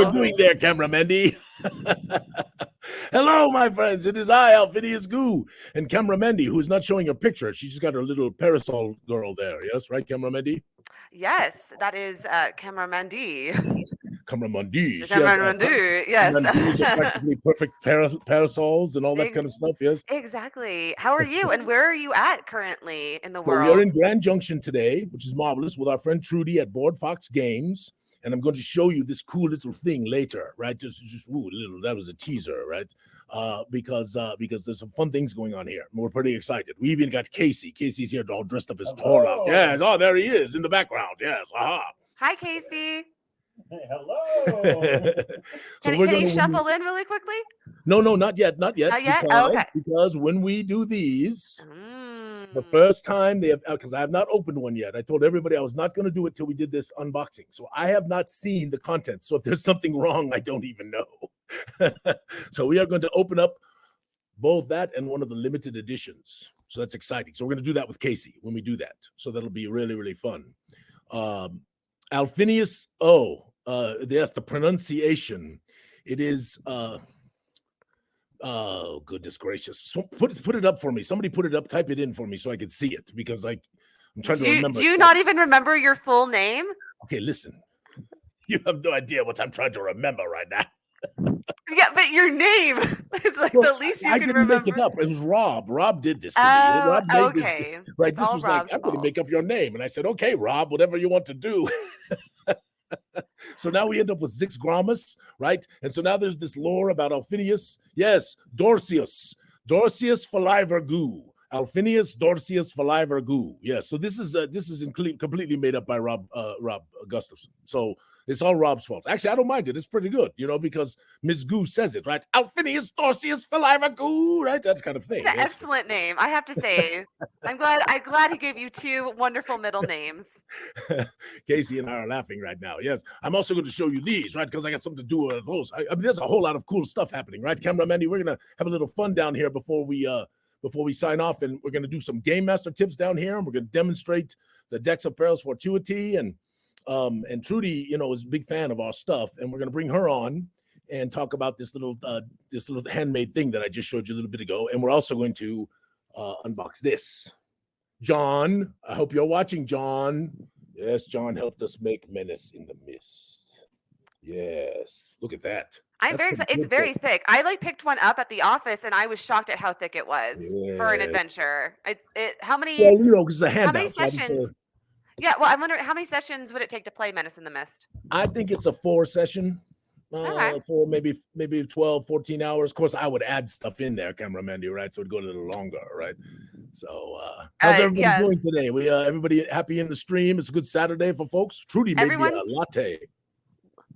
we're doing there, Camera Mandy. Hello, my friends. It is I, Alphinius Goo, and Camera Mandy, who is not showing her picture. She just got her little parasol girl there. Yes, right, Camera Mandy? Yes, that is Camera Mandy. Camera Mandy. Camera Mandy, yes. These are practically perfect parasols and all that kind of stuff, yes? Exactly. How are you, and where are you at currently in the So world? we are in Grand Junction today, which is marvelous, with our friend Trudy at Board Fox Games. And I'm going to show you this cool little thing later, right? That was a teaser, right? Because there's some fun things going on here. We're pretty excited. We even got Casey. Casey's here all dressed up as Torlock. Yes. Oh, there he is in the background. Yes. Aha. Hi, Casey. Hey, hello. Can you shuffle in really quickly? No, not yet. Not yet. Okay. Because when we do these, the first time they have, because I have not opened one yet. I told everybody I was not going to do it till we did this unboxing. So I have not seen the content. So if there's something wrong, I don't even know. So we are going to open up both that and one of the limited editions. So that's exciting. So we're going to do that with Casey when we do that. So that'll be really, really fun. Alphinius, yes, the pronunciation. It is oh, goodness gracious. So put it up for me. Somebody put it up, type it in for me so I can see it, because I'm trying to remember. Do you not even remember your full name? Okay, listen. You have no idea what I'm trying to remember right now. Yeah, but your name is like the least you can remember. I didn't make it up. It was Rob. Rob did this to me. Rob made okay. This, right. This was Rob's like, I'm going to make up your name. And I said, okay, Rob, whatever you want to do. So now we end up with Zix Gramus, right? And so now there's this lore about Alphinius. Yes, Dorcius Faliver Goo. Alphinius Dorcius Faliver Goo. Yes, so this is completely made up by Rob Gustafson. So it's all Rob's fault. Actually, I don't mind it. It's pretty good, because Ms. Goo says it, right? Alphinius Dorcius Faliver Goo, right? That kind of thing. It's an excellent name, I have to say. I'm glad he gave you two wonderful middle names. Casey and I are laughing right now. Yes, I'm also going to show you these, right? Because I got something to do with those. I mean, there's a whole lot of cool stuff happening, right? Camera Mandy, we're going to have a little fun down here before we sign off, and we're going to do some Game Master tips down here, and we're going to demonstrate the decks of Perilous Fortuity, and Trudy, is a big fan of our stuff, and we're going to bring her on and talk about this little handmade thing that I just showed you a little bit ago, and we're also going to unbox this. John, I hope you're watching, John. Yes, John helped us make Menace in the Mist. Yes, look at that. I'm very excited. It's very thick. I picked one up at the office, and I was shocked at how thick it was for an adventure. How many? Well, because it's a handout. How many sessions? Yeah, well, I'm wondering how many sessions would it take to play Menace in the Mist? I think it's a 4-session. For maybe 12, 14 hours. Of course, I would add stuff in there, Camera Mandy, right? So it'd go a little longer, right? So how's everybody doing today? We everybody happy in the stream? It's a good Saturday for folks. Trudy made me a latte.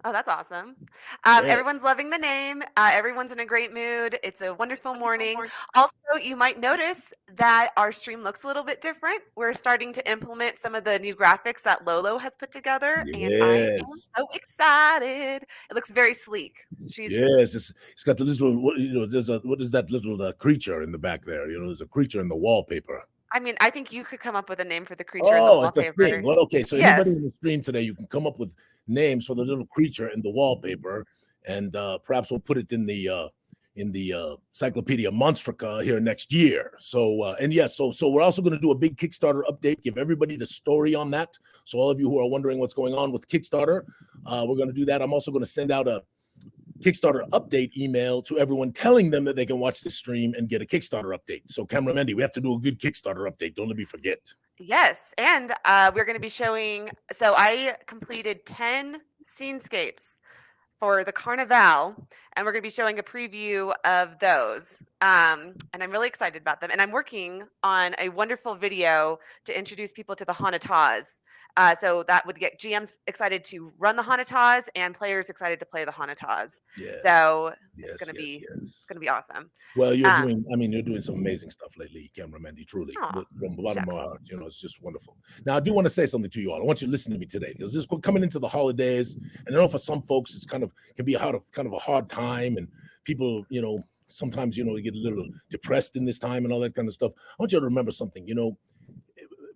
Oh, that's awesome. Everyone's loving the name. Everyone's in a great mood. It's a wonderful morning. Also, you might notice that our stream looks a little bit different. We're starting to implement some of the new graphics that Lolo has put together. Yes. And I am so excited. It looks very sleek. It's got the little, what is that little creature in the back there? There's a creature in the wallpaper. I mean, I think you could come up with a name for the creature in the wallpaper. It's a thing. Well, okay, so anybody in the stream today, you can come up with names for the little creature in the wallpaper, and perhaps we'll put it in the Cyclopedia Monstrica here next year. So so we're also going to do a big Kickstarter update, give everybody the story on that. So all of you who are wondering what's going on with Kickstarter, we're going to do that. I'm also going to send out a Kickstarter update email to everyone, telling them that they can watch this stream and get a Kickstarter update. So Camera Mandy, we have to do a good Kickstarter update. Don't let me forget. Yes, and we're going to be showing. So I completed 10 scenescapes for the Carnival, and we're going to be showing a preview of those. And I'm really excited about them. And I'm working on a wonderful video to introduce people to the Hanatas. So that would get GMs excited to run the Hanatas and players excited to play the Hanatas. Yes. So it's going to be awesome. Well, you're doing some amazing stuff lately, Camera Mandy, truly. From the bottom of my heart, it's just wonderful. Now, I do want to say something to you all. I want you to listen to me today, because this is coming into the holidays, and I know for some folks it's can be kind of a hard time, and people, sometimes we get a little depressed in this time and all that kind of stuff. I want you to remember something.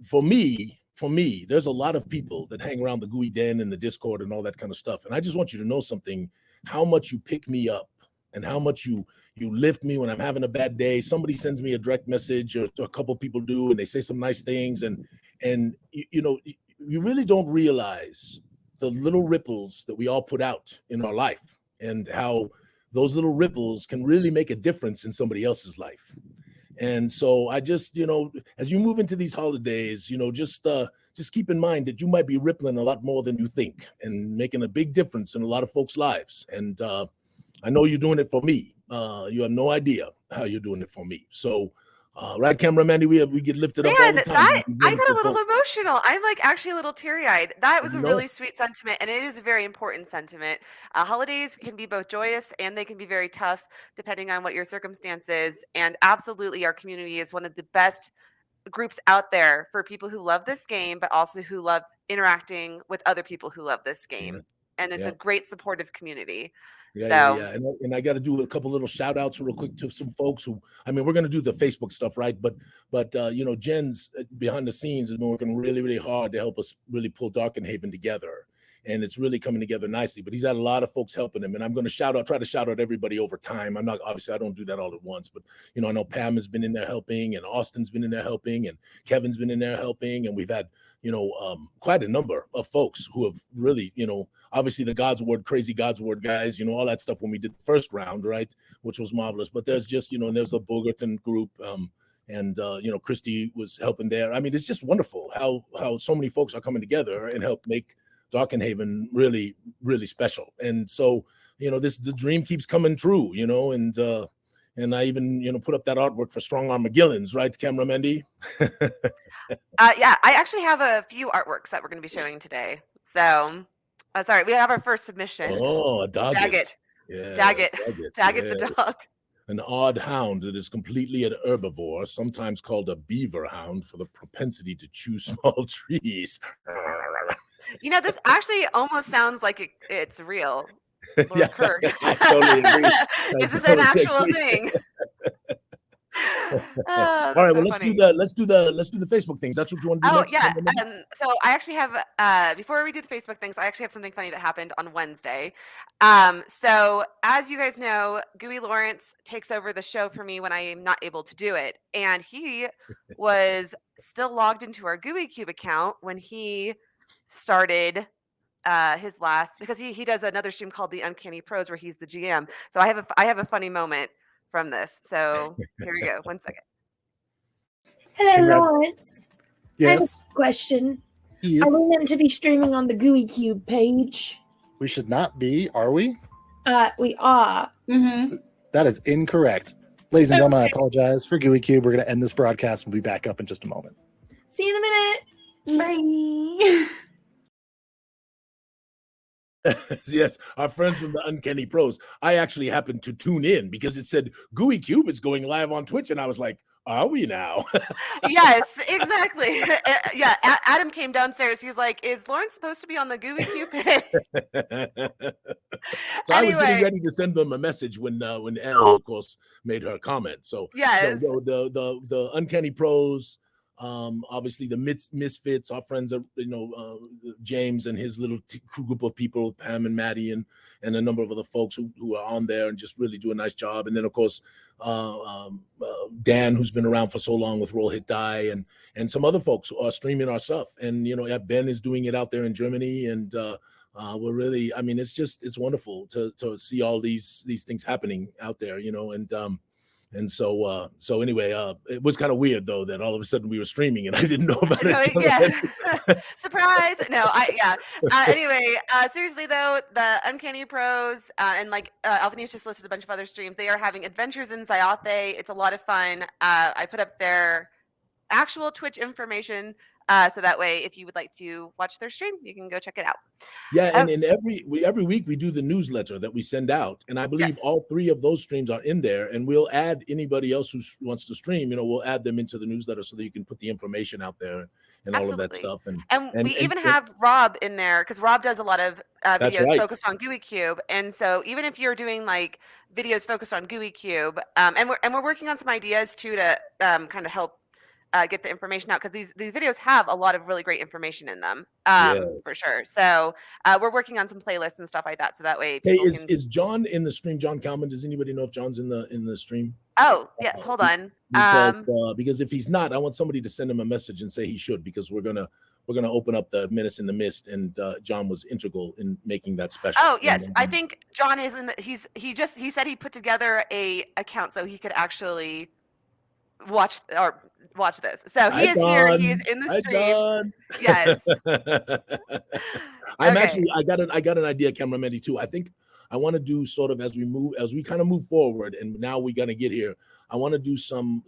For me, for me, there's a lot of people that hang around the Gooey Den and the Discord and all that kind of stuff. And I just want you to know something, how much you pick me up and how much you lift me when I'm having a bad day. Somebody sends me a direct message, or a couple people do, and they say some nice things. And you really don't realize the little ripples that we all put out in our life and how those little ripples can really make a difference in somebody else's life. And so I just, as you move into these holidays, just keep in mind that you might be rippling a lot more than you think and making a big difference in a lot of folks' lives. And I know you're doing it for me. You have no idea how you're doing it for me. So, right, camera Mandy, we get lifted up all the time. I got a little emotional. I'm like actually a little teary-eyed. That was a really sweet sentiment, and it is a very important sentiment. Holidays can be both joyous and they can be very tough depending on what your circumstance is. And absolutely, our community is one of the best groups out there for people who love this game, but also who love interacting with other people who love this game. Yeah. And it's a great supportive community. Yeah. And I got to do a couple little shout outs real quick to some folks who, we're going to do the Facebook stuff, right? But Jen's behind the scenes has been working really, really hard to help us really pull Darkenhaven together. And it's really coming together nicely, but he's had a lot of folks helping him. And I'm going to try to shout out everybody over time. I don't do that all at once, but I know Pam has been in there helping, and Austin's been in there helping, and Kevin's been in there helping. And we've had, quite a number of folks who have really, obviously the crazy God's Word guys, all that stuff when we did the first round, right? Which was marvelous. But there's just, there's a Bogerton group, and Christy was helping there. It's just wonderful how so many folks are coming together and help make Darkenhaven really, really special. And so, the dream keeps coming true, and I even, put up that artwork for Strong Arm McGillans, right, camera Mandy? Yeah, I actually have a few artworks that we're going to be showing today. So, sorry, we have our first submission. Oh, a Daggett. Yes, Daggett the dog. An odd hound that is completely an herbivore, sometimes called a beaver hound for the propensity to chew small trees. This actually almost sounds like it's real. Yeah, I totally agree. Is this an actual thing? All right, well, let's do the Facebook things. That's what you want to do next? Yeah. So I actually have before we do the Facebook things, I actually have something funny that happened on Wednesday. So as you guys know, Gooey Lawrence takes over the show for me when I am not able to do it, and he was still logged into our Gooey Cube account when he started his last, because he does another stream called the Uncanny Pros where he's the GM. So I have a funny moment from this. So here we go. 1 second. Hello, Lawrence. Yes. I have a question. Yes. Are we meant to be streaming on the Gooey Cube page? We should not be, are we? We are. Mm-hmm. That is incorrect. Ladies and gentlemen, I apologize for Gooey Cube. We're going to end this broadcast. We'll be back up in just a moment. See you in a minute. Bye. Yes, our friends from the Uncanny Pros. I actually happened to tune in because it said Gooey Cube is going live on Twitch, and I was like, are we now? Yes, exactly. Yeah, Adam came downstairs. He's like, is Lawrence supposed to be on the Gooey Cube page? So I was getting ready to send them a message when Elle, of course, made her comment. So yes, the Uncanny Pros, obviously the Misfits, our friends, James and his little group of people, Pam and Maddie and a number of other folks who are on there and just really do a nice job. And then of course, Dan, who's been around for so long with Roll Hit Die, and some other folks who are streaming our stuff. And, Ben is doing it out there in Germany. And we're really, it's wonderful to see all these things happening out there, and so anyway, it was kind of weird though that all of a sudden we were streaming and I didn't know about it. Yeah. Surprise! No, anyway, seriously though, the Uncanny Pros and Alphinius just listed a bunch of other streams. They are having adventures in Zyathé. It's a lot of fun. I put up their actual Twitch information. So that way, if you would like to watch their stream, you can go check it out. Yeah, and every week we do the newsletter that we send out, and I believe all 3 of those streams are in there. And we'll add anybody else who wants to stream. We'll add them into the newsletter so that you can put the information out there and all of that stuff. And we even have Rob in there because Rob does a lot of videos focused on Gooey Cube. And so even if you're doing videos focused on Gooey Cube, and we're working on some ideas too to kind of help get the information out, because these videos have a lot of really great information in them, for Yes. sure. So we're working on some playlists and stuff like that, so that way Hey, people is John in the stream? John Kalman? Does anybody know if John's in the stream? Oh yes, hold on. Because if he's not, I want somebody to send him a message and say he should, because we're gonna open up the Menace in the Mist, and John was integral in making that special. Oh yes, I think John is in the. He said he put together a account so he could actually watch this. So he is here. He is in the stream. Yes. I got an idea, Camera Mandy, too. I think I want to do sort of as we kind of move forward, and now we're gonna get here. I want to do some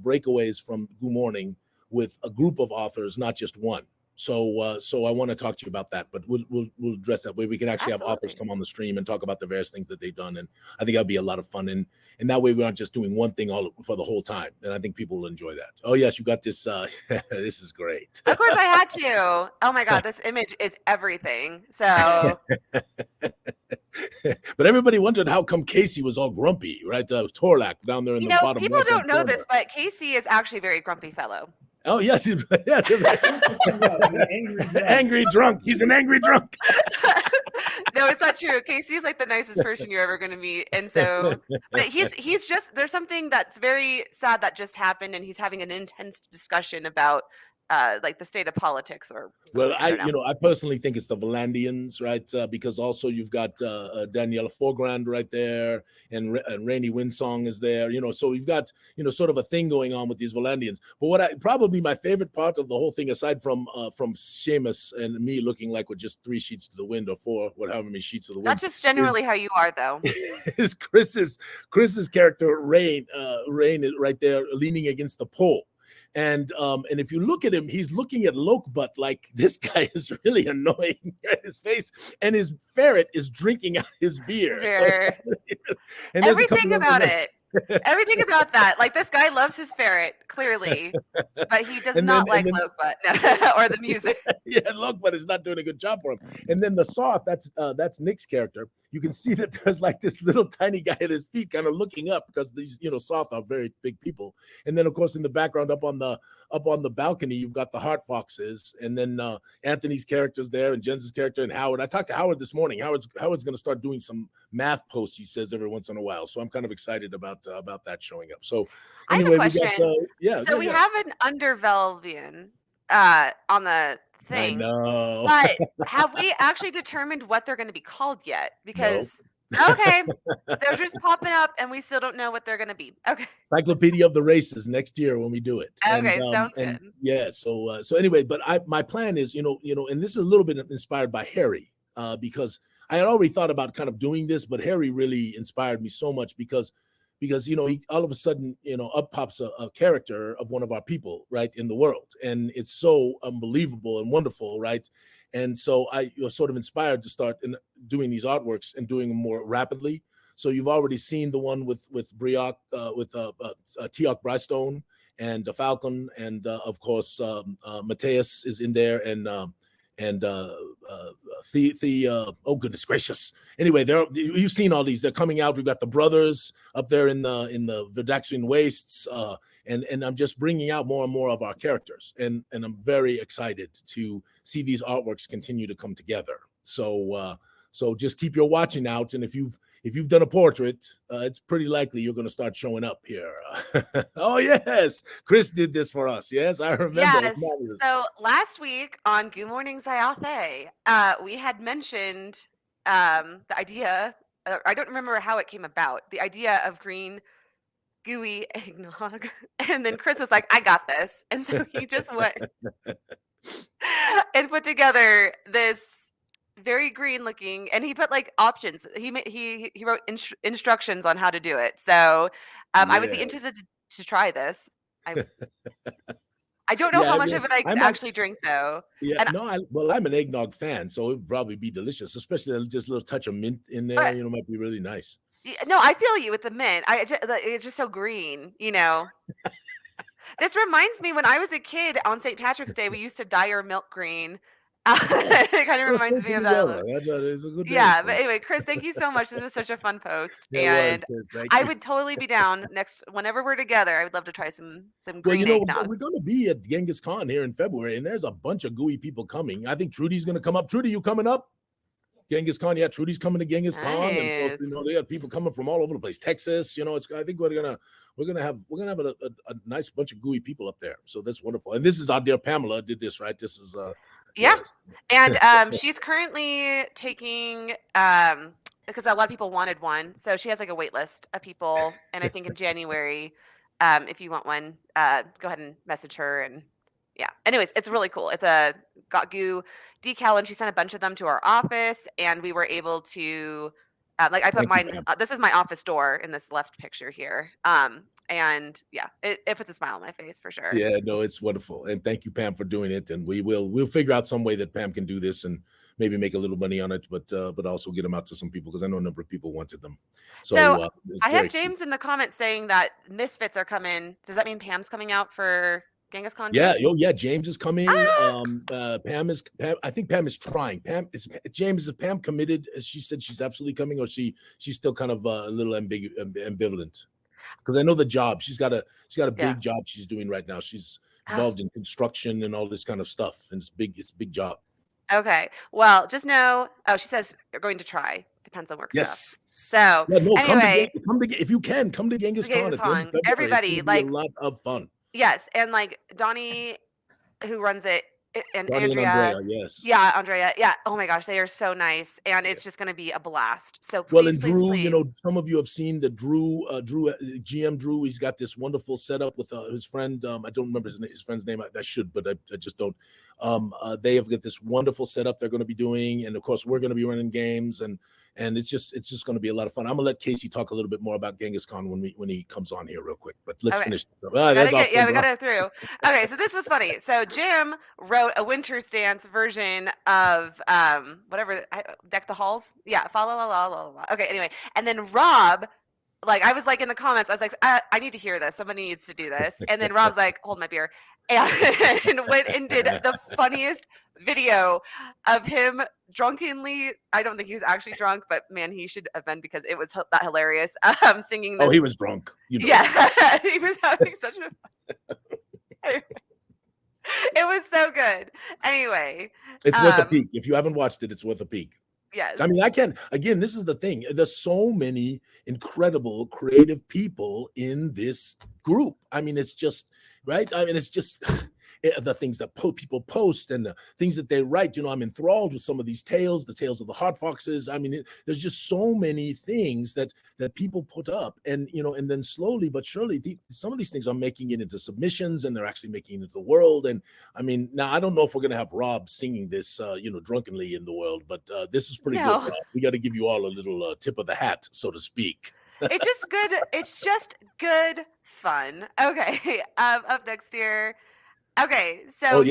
breakaways from Goo Morning with a group of authors, not just one. So I want to talk to you about that, but we'll address that way. We can actually have authors come on the stream and talk about the various things that they've done, and I think that'll be a lot of fun. And that way we're not just doing one thing all for the whole time, and I think people will enjoy that. Oh yes, you got this. This is great. Of course, I had to. Oh my God, this image is everything. So. But everybody wondered how come Casey was all grumpy, right? Torlak down there in the bottom. People don't know this, but Casey is actually a very grumpy fellow. Oh yes, angry drunk. He's an angry drunk. No, it's not true. Casey is like the nicest person you're ever going to meet, and so, but he's just, there's something that's very sad that just happened, and he's having an intense discussion about like the state of politics or something. Well, I personally think it's the Volandians, right? Because also you've got Daniela Forgrand right there, and Rainy Windsong is there. So you've got sort of a thing going on with these Volandians. But probably my favorite part of the whole thing, aside from Seamus and me looking like we're just 3 sheets to the wind, or 4, however many sheets to the wind. That's just genuinely how you are, though. Is Chris's character Rain is right there leaning against the pole. And if you look at him, he's looking at Lokebutt like this guy is really annoying at his face, and his ferret is drinking out his beer. So and everything about it. Everything about that. Like, this guy loves his ferret, clearly, but he does not like Lokebutt or the music. Yeah, Lokebutt is not doing a good job for him. And then the Soth, that's Nick's character. You can see that there's like this little tiny guy at his feet kind of looking up, because these, Soth are very big people. And then, of course, in the background up on the balcony, you've got the Heart Foxes, and then Anthony's character's there, and Jens's character, and Howard. I talked to Howard this morning. Howard's going to start doing some math posts, he says, every once in a while. So I'm kind of excited about that showing up. So anyway, I have a question. We have an Undervelvian on the thing. I know. But have we actually determined what they're going to be called yet? Because okay, they're just popping up, and we still don't know what they're going to be. Okay. Encyclopedia of the Races next year when we do it. Okay, sounds good. Yeah. So anyway, but my plan is, and this is a little bit inspired by Harry, because I had already thought about kind of doing this, but Harry really inspired me so much because he all of a sudden, up pops a character of one of our people, right, in the world. And it's so unbelievable and wonderful, right? And so I was sort of inspired to start doing these artworks and doing them more rapidly. So you've already seen the one with Brioc, with Teok Brystone and Falcon, and of course Mateus is in there, and oh goodness gracious. Anyway, you've seen all these. They're coming out. We've got the brothers up there in the Verdaxian wastes, and I'm just bringing out more and more of our characters, and I'm very excited to see these artworks continue to come together. So just keep your watching out, and if you've done a portrait, it's pretty likely you're going to start showing up here. Oh yes, Chris did this for us. Yes, I remember. Yes. So last week on Goo Morning Zyathé, we had mentioned the idea. I don't remember how it came about. The idea of green gooey eggnog, and then Chris was like, "I got this," and so he just went and put together this very green looking, and he put like options. He wrote instructions on how to do it. So I would be interested to try this. I don't know how much of it I could actually drink, though. Yeah, I'm an eggnog fan, so it would probably be delicious, especially just a little touch of mint in there. Might be really nice. No, I feel you with the mint. It's just so green, This reminds me, when I was a kid on St. Patrick's Day, we used to dye our milk green. It kind of Well, reminds stay me of that a together. little. It's a good name Yeah, for but it. anyway, Chris, thank you so much. This was such a fun post, Yeah, it was, and Chris. Thank I you. would totally be down next whenever we're together. I would love to try some Well, green you know, eggnog. we're going to be at Genghis Khan here in February, and there's a bunch of gooey people coming. I think Trudy's going to come up. Trudy, you coming up? Genghis Khan, yeah. Trudy's coming to Genghis Khan, and of course, you know, Nice. they got people coming from all over the place. Texas, you know, it's. I think we're gonna have a nice bunch of gooey people up there. So that's wonderful. And this is our dear Pamela did this, right? This is Yeah. yes. And she's currently taking because a lot of people wanted one, so she has like a wait list of people, and I think in January, if you want one, go ahead and message her. And yeah, anyways, it's really cool. It's a Got Goo decal, and she sent a bunch of them to our office, and we were able to like I put Thank you, mine. Pam. This is my office door in this left picture here. And yeah, it puts a smile on my face for sure. Yeah, no, it's wonderful. And thank you, Pam, for doing it. And we'll figure out some way that Pam can do this and maybe make a little money on it, but also get them out to some people because I know a number of people wanted them. So It's I very have cool. James in the comments saying that Misfits are coming. Does that mean Pam's coming out for Genghis Khan? Yeah, too? yeah, James is coming. Ah! Pam, I think Pam is trying. James, is Pam committed? As she said she's absolutely coming, or she's still kind of a little ambivalent? Because I know the job. She's got a Yeah. big job she's doing right now. She's involved in construction and all this kind of stuff. And it's a big job. Okay. Well, just know. Oh, she says you're going to try. Depends on work stuff. Yes. So Yeah, no, anyway, come to if you can come to Genghis Khan Genghis at the end of Khan, February. It's everybody, gonna be like a lot of fun. yes, and like Donnie, who runs it, and Donnie and Andrea. Andrea, yes. Yeah, Andrea. Yeah. Oh my gosh, they are so nice, and it's just going to be a blast. So Well, please, and please, Drew, please. you know, some of you have seen the GM Drew. He's got this wonderful setup with his friend. I don't remember his friend's name. I should, but I just don't. They have got this wonderful setup they're going to be doing, and of course, we're going to be running games, and it's just going to be a lot of fun. I'm gonna let Casey talk a little bit more about Genghis Khan when he comes on here real quick. But let's Okay. finish. We got it through. Okay, so this was funny. So Jim wrote a winter stance version of whatever Deck the Halls. Yeah, fa la la la la la. Okay, anyway, and then Rob, like I was like in the comments, I was like, I need to hear this. Somebody needs to do this. And then Rob's like, hold my beer, and went and did the funniest video of him drunkenly. I don't think he was actually drunk, but man, he should have been because it was that hilarious. Singing this. Oh, he was drunk. You know. Yeah, he was having such a. It was so good. Anyway, It's worth a peek. If you haven't watched it, it's worth a peek. yes. I mean, again, this is the thing. There's so many incredible creative people in this group. I mean, it's just, right? I mean, it's just the things that people post and the things that they write. You know, I'm enthralled with some of these tales, the tales of the Heart Foxes. I mean, there's just so many things that people put up, and you know, and then slowly but surely, some of these things are making it into submissions, and they're actually making it into the world. And I mean, now I don't know if we're gonna have Rob singing this, you know, drunkenly in the world, but this is pretty good. Rob. We got to give you all a little tip of the hat, so to speak. It's just good. It's just good fun. Okay. Up next year. Okay, so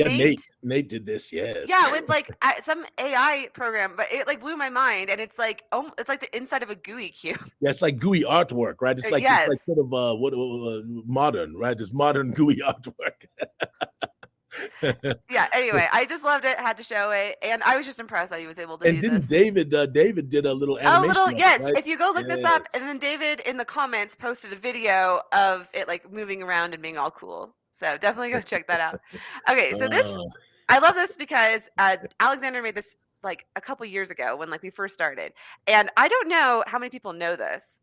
Nate did this, yes. Yeah, with like some AI program, but it like blew my mind, and it's like it's like the inside of a Gooey Cube. Yeah, it's like gooey artwork, right? It's like yes. it's like sort of modern, right? It's modern gooey artwork. Yeah. Anyway, I just loved it. Had to show it, and I was just impressed that he was able to. And do didn't this. David did a little animation? Yes. Right? If you go look this up, and then David in the comments posted a video of it like moving around and being all cool. So definitely go check that out. Okay, so this I love this because Alexander made this like a couple years ago when like we first started, and I don't know how many people know this.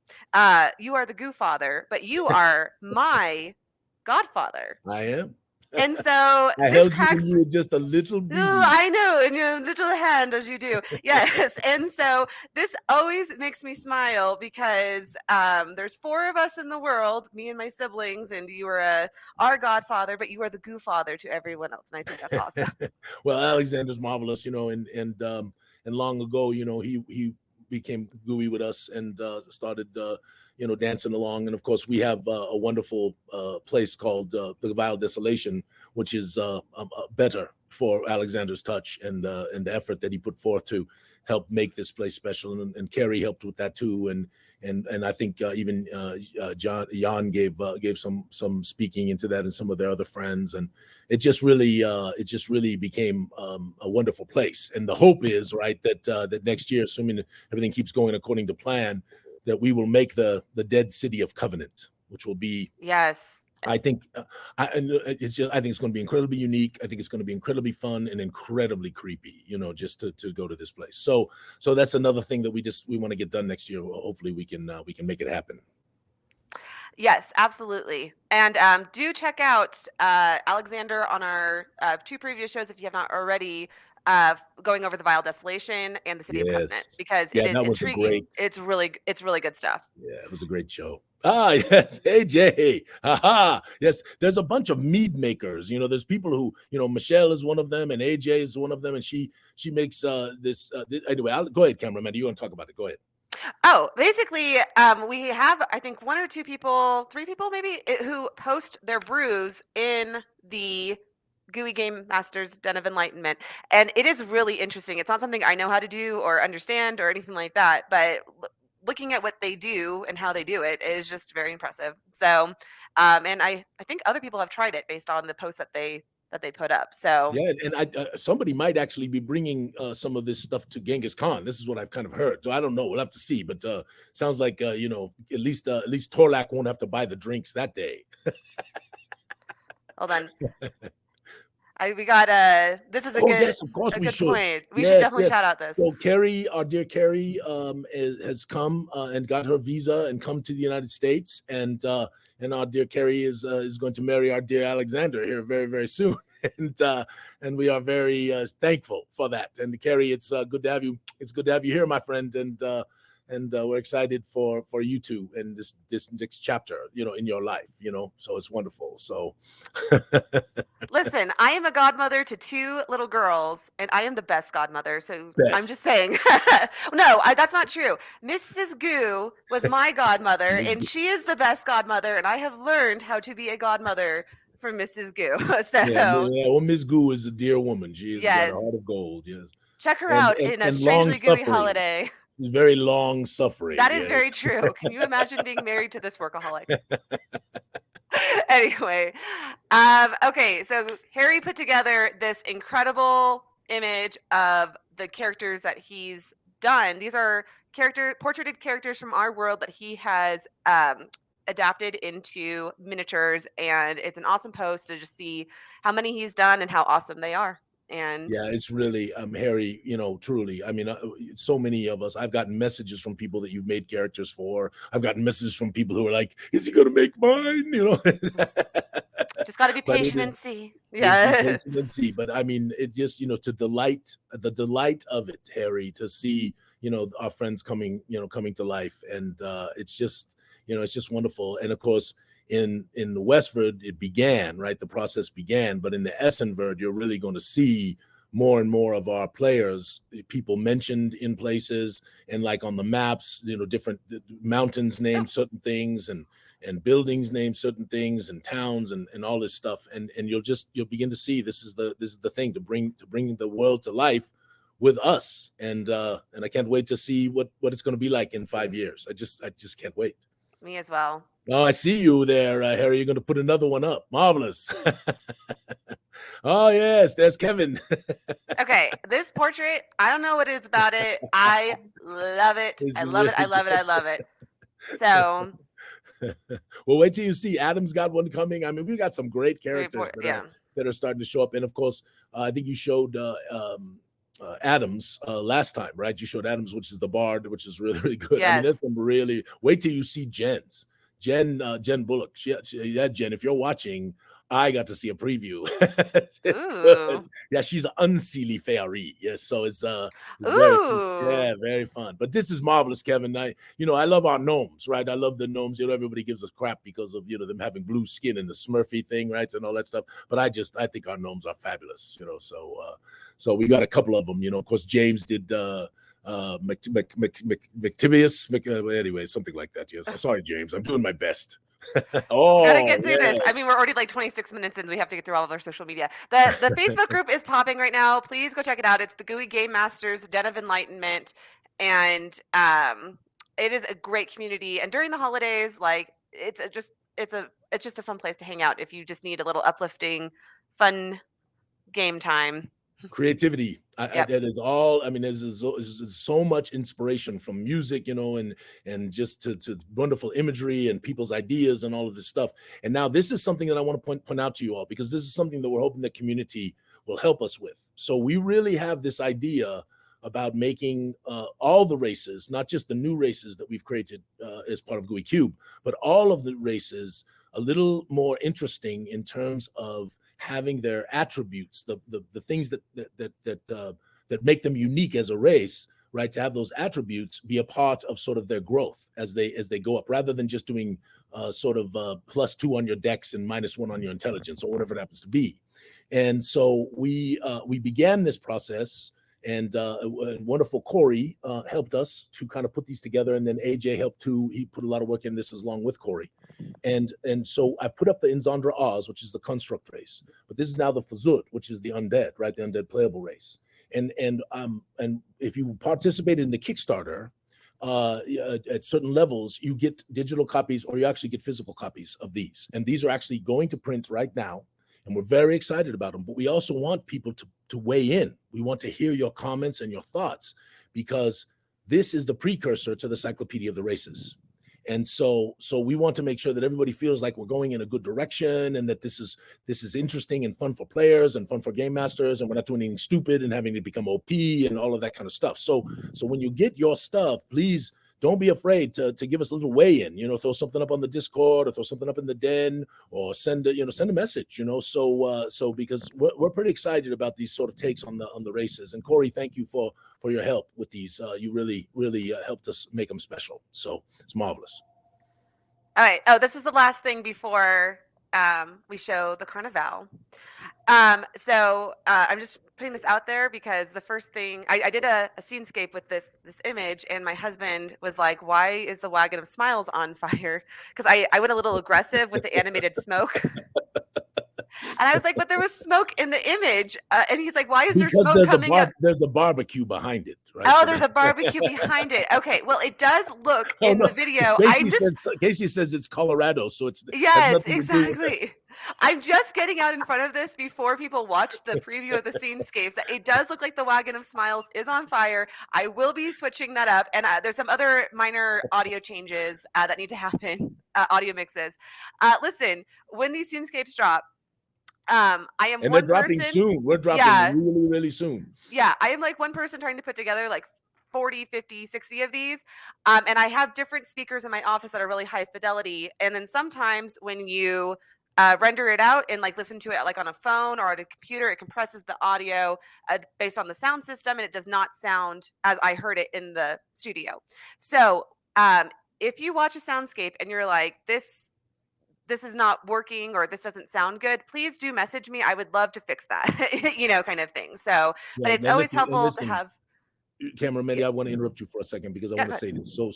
You are the Goo Father, but you are my godfather. I am. And so I held you just a little bit. I know, in your little hand as you do. Yes. And so this always makes me smile because there's 4 of us in the world, me and my siblings, and you are our godfather, but you are the Goo Father to everyone else. And I think that's awesome. Well, Alexander's marvelous, you know, and long ago, you know, he became gooey with us and started you know, dancing along. And of course, we have a wonderful place called the Vile Desolation, which is better for Alexander's touch and the effort that he put forth to help make this place special. And Carrie helped with that too. And and I think even Jan gave some speaking into that, and some of their other friends, and it just really became a wonderful place. And the hope is, right, that next year, assuming that everything keeps going according to plan, that we will make the Dead City of Covenant, which will be, Yes. I think, I think it's going to be incredibly unique. I think it's going to be incredibly fun and incredibly creepy, just to go to this place. So that's another thing that we want to get done next year. Hopefully we can make it happen. Yes, absolutely. And do check out Alexander on our 2 previous shows if you have not already, going over the Vile Desolation and the City of Covenant, because it is that was intriguing. It's really good stuff. Yeah, it was a great show. Yes. Hey, Jay. Aha. Yes. There's a bunch of mead makers. There's people who, Michelle is one of them, and AJ is one of them. And she makes this. Anyway, go ahead, cameraman. You want to talk about it? Go ahead. Oh, basically, we have, I think, 1 or 2 people, 3 people maybe, who post their brews in the Gooey Game Masters Den of Enlightenment. And it is really interesting. It's not something I know how to do or understand or anything like that, but looking at what they do and how they do it is just very impressive. So, and I think other people have tried it based on the posts that they put up. So yeah, and somebody might actually be bringing some of this stuff to Genghis Khan. This is what I've kind of heard. So I don't know. We'll have to see. But sounds like at least Torlak won't have to buy the drinks that day. Hold on. We got this is a good, yes, of course we should. Point. We should definitely shout out this. So Carrie, our dear Carrie, has come and got her visa and come to the United States, and our dear Carrie is going to marry our dear Alexander here very, very soon, and we are very thankful for that. And Carrie, it's good to have you. It's good to have you here, my friend, and we're excited for you two and this next chapter, in your life, so it's wonderful. So listen, I am a godmother to 2 little girls, and I am the best godmother. So I'm just saying, no, that's not true. Mrs. Goo was my godmother, and she is the best godmother, and I have learned how to be a godmother from Mrs. Goo. So well, Miss Goo is a dear woman. She has got a heart of gold. Yes, check her out in a strangely gooey holiday. She's very long suffering. That is very true. Can you imagine being married to this workaholic? Anyway, okay, so Harry put together this incredible image of the characters that he's done. These are portraited characters from our world that he has adapted into miniatures, and it's an awesome post to just see how many he's done and how awesome they are. And yeah, it's really Harry, truly. I mean, so many of us, I've gotten messages from people that you've made characters for. I've gotten messages from people who are like, is he going to make mine? Just got to be patient and see. Yeah. Patient and see. But I mean, it just, the delight of it, Harry, to see, our friends coming to life. And it's just wonderful. And of course, in the Westward, it began, right? The process began, but in the Essenward, you're really going to see more and more of our players, people mentioned in places, and like on the maps, different mountains name certain things, and buildings name certain things, and towns, and all this stuff, and you'll begin to see this is the thing to bring the world to life with us, and I can't wait to see what it's going to be like in 5 years. I just can't wait. Me as well. Oh, I see you there, Harry. You're going to put another one up. Marvelous. Oh, yes. There's Kevin. Okay. This portrait, I don't know what it is about it. I love it. I love it. So. Well, wait till you see. Adam's got one coming. I mean, we got some great characters that are starting to show up. And, of course, I think you showed Adams last time, right? You showed Adams, which is the bard, which is really, really good. Yes. I mean, there's some really. Wait till you see Jen's. Jen Bullock. Jen, if you're watching, I got to see a preview. It's good. Yeah, she's an unseelie fairy. Yes, so it's very fun. But this is marvelous, Kevin. I love our gnomes, right? I love the gnomes. Everybody gives us crap because of them having blue skin and the Smurfy thing, right, and all that stuff. But I think our gnomes are fabulous. So we got a couple of them. Of course, James did. McTibius, anyway, something like that. Yes, sorry, James. I'm doing my best. Gotta get through this. I mean, we're already like 26 minutes in. We have to get through all of our social media. The Facebook group is popping right now. Please go check it out. It's the Gooey Game Masters Den of Enlightenment, and it is a great community, and during the holidays, like it's just a fun place to hang out if you just need a little uplifting, fun game time. Creativity. Yep. That is all. I mean, there's so much inspiration from music, and just to wonderful imagery and people's ideas and all of this stuff. And now this is something that I want to point out to you all, because this is something that we're hoping the community will help us with. So we really have this idea about making all the races, not just the new races that we've created as part of Gooey Cube, but all of the races a little more interesting in terms of having their attributes, the things that make them unique as a race, right? To have those attributes be a part of sort of their growth as they go up, rather than just doing +2 on your dex and -1 on your intelligence, or whatever it happens to be. And so we began this process. And wonderful Corey helped us to kind of put these together, and then AJ helped too. He put a lot of work in this along with Corey, and so I put up the Inzandra Oz, which is the construct race, but this is now the Fazut, which is the undead, right? The undead playable race. And if you participate in the Kickstarter, at certain levels, you get digital copies, or you actually get physical copies of these, and these are actually going to print right now. And we're very excited about them, but we also want people to weigh in. We want to hear your comments and your thoughts, because this is the precursor to the Cyclopedia of the Races. And so we want to make sure that everybody feels like we're going in a good direction, and that this is interesting and fun for players and fun for game masters, and we're not doing anything stupid and having to become OP and all of that kind of stuff. So when you get your stuff, please don't be afraid to give us a little weigh in, throw something up on the Discord, or throw something up in the den, or send a message, so because we're pretty excited about these sort of takes on the races. And Corey, thank you for your help with these. You really helped us make them special. So it's marvelous. All right. Oh, this is the last thing before we show the Carnival. So I'm just putting this out there because the first thing I did a scenescape with this image, and my husband was like, "Why is the wagon of smiles on fire?" Because I went a little aggressive with the animated smoke. And I was like, "But there was smoke in the image," and he's like, "Why is there smoke coming up?" There's a barbecue behind it, right? Oh, there's a barbecue behind it. Okay, well, it does look in the video. Casey says it's Colorado, so it's yes, exactly. I'm just getting out in front of this before people watch the preview of the scenescapes. It does look like the wagon of smiles is on fire. I will be switching that up, and there's some other minor audio changes that need to happen. Audio mixes. Listen, when these scenescapes drop. I am and one they're dropping person. soon. We're dropping really, really soon. Yeah, I am like one person trying to put together like 40, 50, 60 of these. And I have different speakers in my office that are really high fidelity. And then sometimes when you render it out and like listen to it like on a phone or on a computer, it compresses the audio based on the sound system, and it does not sound as I heard it in the studio. So if you watch a soundscape and you're like, this is not working, or this doesn't sound good, please do message me. I would love to fix that, kind of thing. So, but it's always helpful to have. Cameraman, I want to interrupt you for a second because I want to say this. So,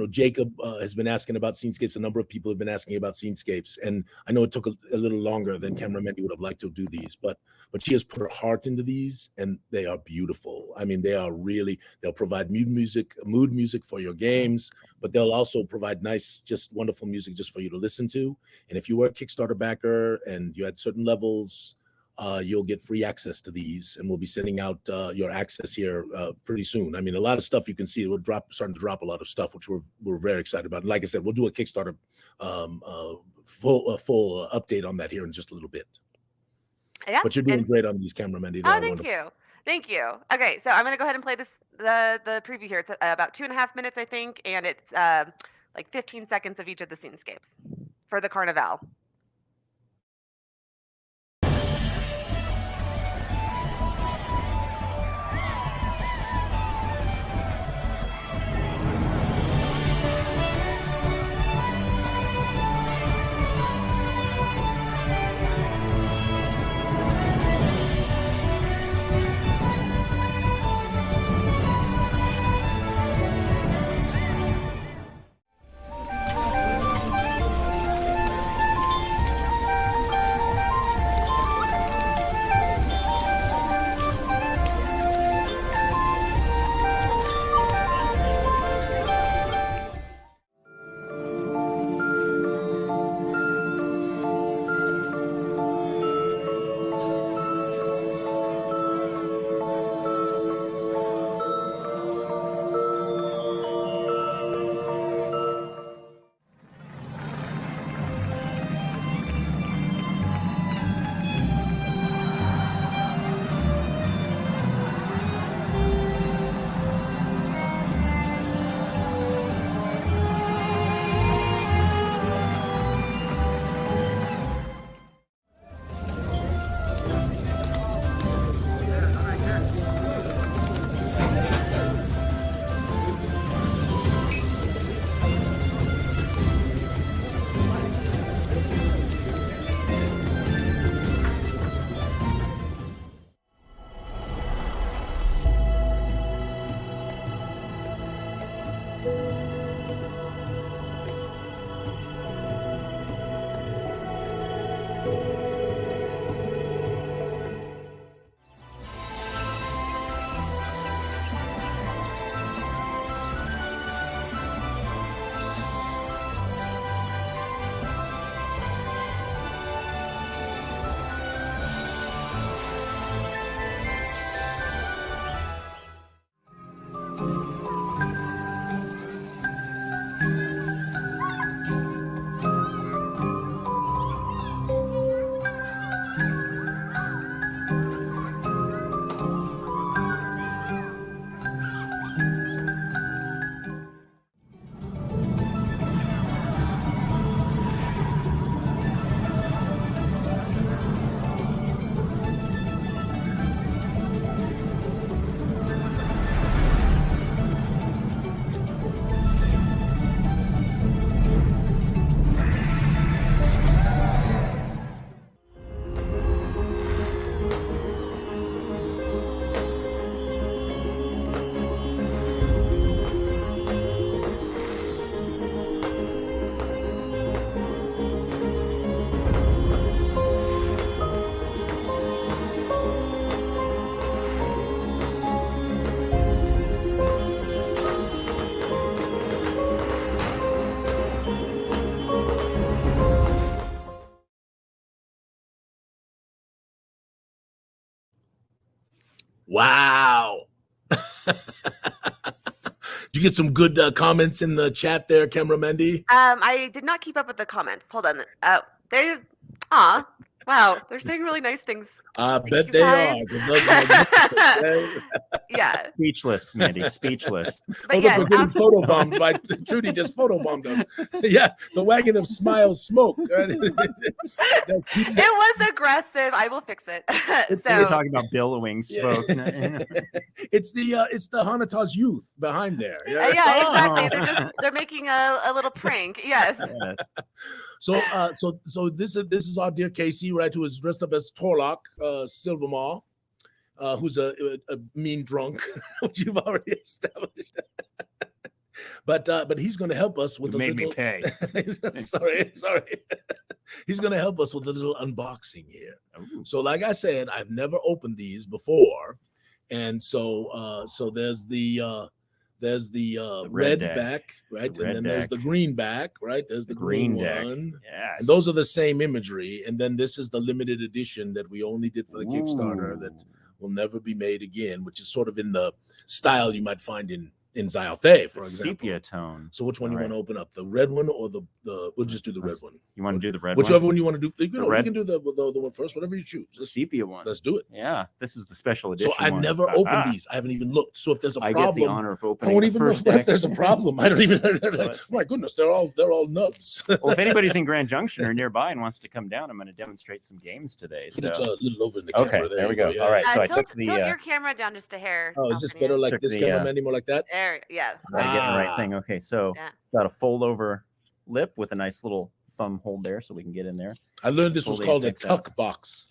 Jacob has been asking about scenescapes. A number of people have been asking about scenescapes, and I know it took a little longer than Cameraman would have liked to do these, but she has put her heart into these, and they are beautiful. I mean, they'll provide mood music for your games, but they'll also provide nice, just wonderful music just for you to listen to. And if you were a Kickstarter backer and you had certain levels, you'll get free access to these, and we'll be sending out your access here pretty soon. I mean, a lot of stuff you can see, starting to drop a lot of stuff, which we're very excited about. And like I said, we'll do a Kickstarter full update on that here in just a little bit. Yeah, but you're doing great on these, cameramen. Oh, thank you. Okay, so I'm gonna go ahead and play the preview here. It's about 2.5 minutes, I think, and it's like 15 seconds of each of the scenescapes for the Carnival. Wow. Did you get some good comments in the chat there, Camera Mandy? I did not keep up with the comments. Hold on. Wow, they're saying really nice things. I Thank bet you, they guys. are. 'Cause those are magnificent. Yeah, Speechless, Mandy. Speechless. but Look, yes, we're getting absolutely. photobombed by Trudy just photobombed us. Yeah, the wagon of smiles smoke. It was aggressive. I will fix it. We're So talking about billowing smoke. It's the Hanata's youth behind there. yeah, exactly. They're making a little prank. Yes. Yes. So this is our dear Casey, right, who is dressed up as Torlock, Silvermaw, who's a mean drunk, which you've already established. But he's going to help us with You made me pay. sorry. He's going to help us with a little unboxing here. Ooh. So, like I said, I've never opened these before, and so there's the red deck. back, right, The and red then there's the deck. green back, right. There's the green deck. one. Yes. And those are the same imagery. And then this is the limited edition that we only did for the Kickstarter that will never be made again, which is sort of in the style you might find in Zyathé, for The example. sepia tone. So which one you All want to right. open up? The red one or the we'll just do the red one. You want to do the red Whichever one? one you want to do. You know, red? we can do the one first, whatever you choose. The sepia one. Let's do it. Yeah, this is the special edition. So I've one. never opened these. I haven't even looked. So if there's a I problem, get the honor of I opening don't the even know first if deck. there's a problem. I don't even. Let's My goodness, they're all nubs. Well, if anybody's in Grand Junction or nearby and wants to come down, I'm going to demonstrate some games today. Put it So. a little over in the Okay, camera. there we you go. Yeah. All right, so I tilt took the. your camera down just a hair. Oh, is this Alphinius. better like Took this the, camera, Mandy, more like that? There, yeah. Gotta get in the right thing. Okay, so Yeah. got a fold over lip with a nice little thumb hold there, so we can get in there. I learned this Pull was these called a decks out. tuck box.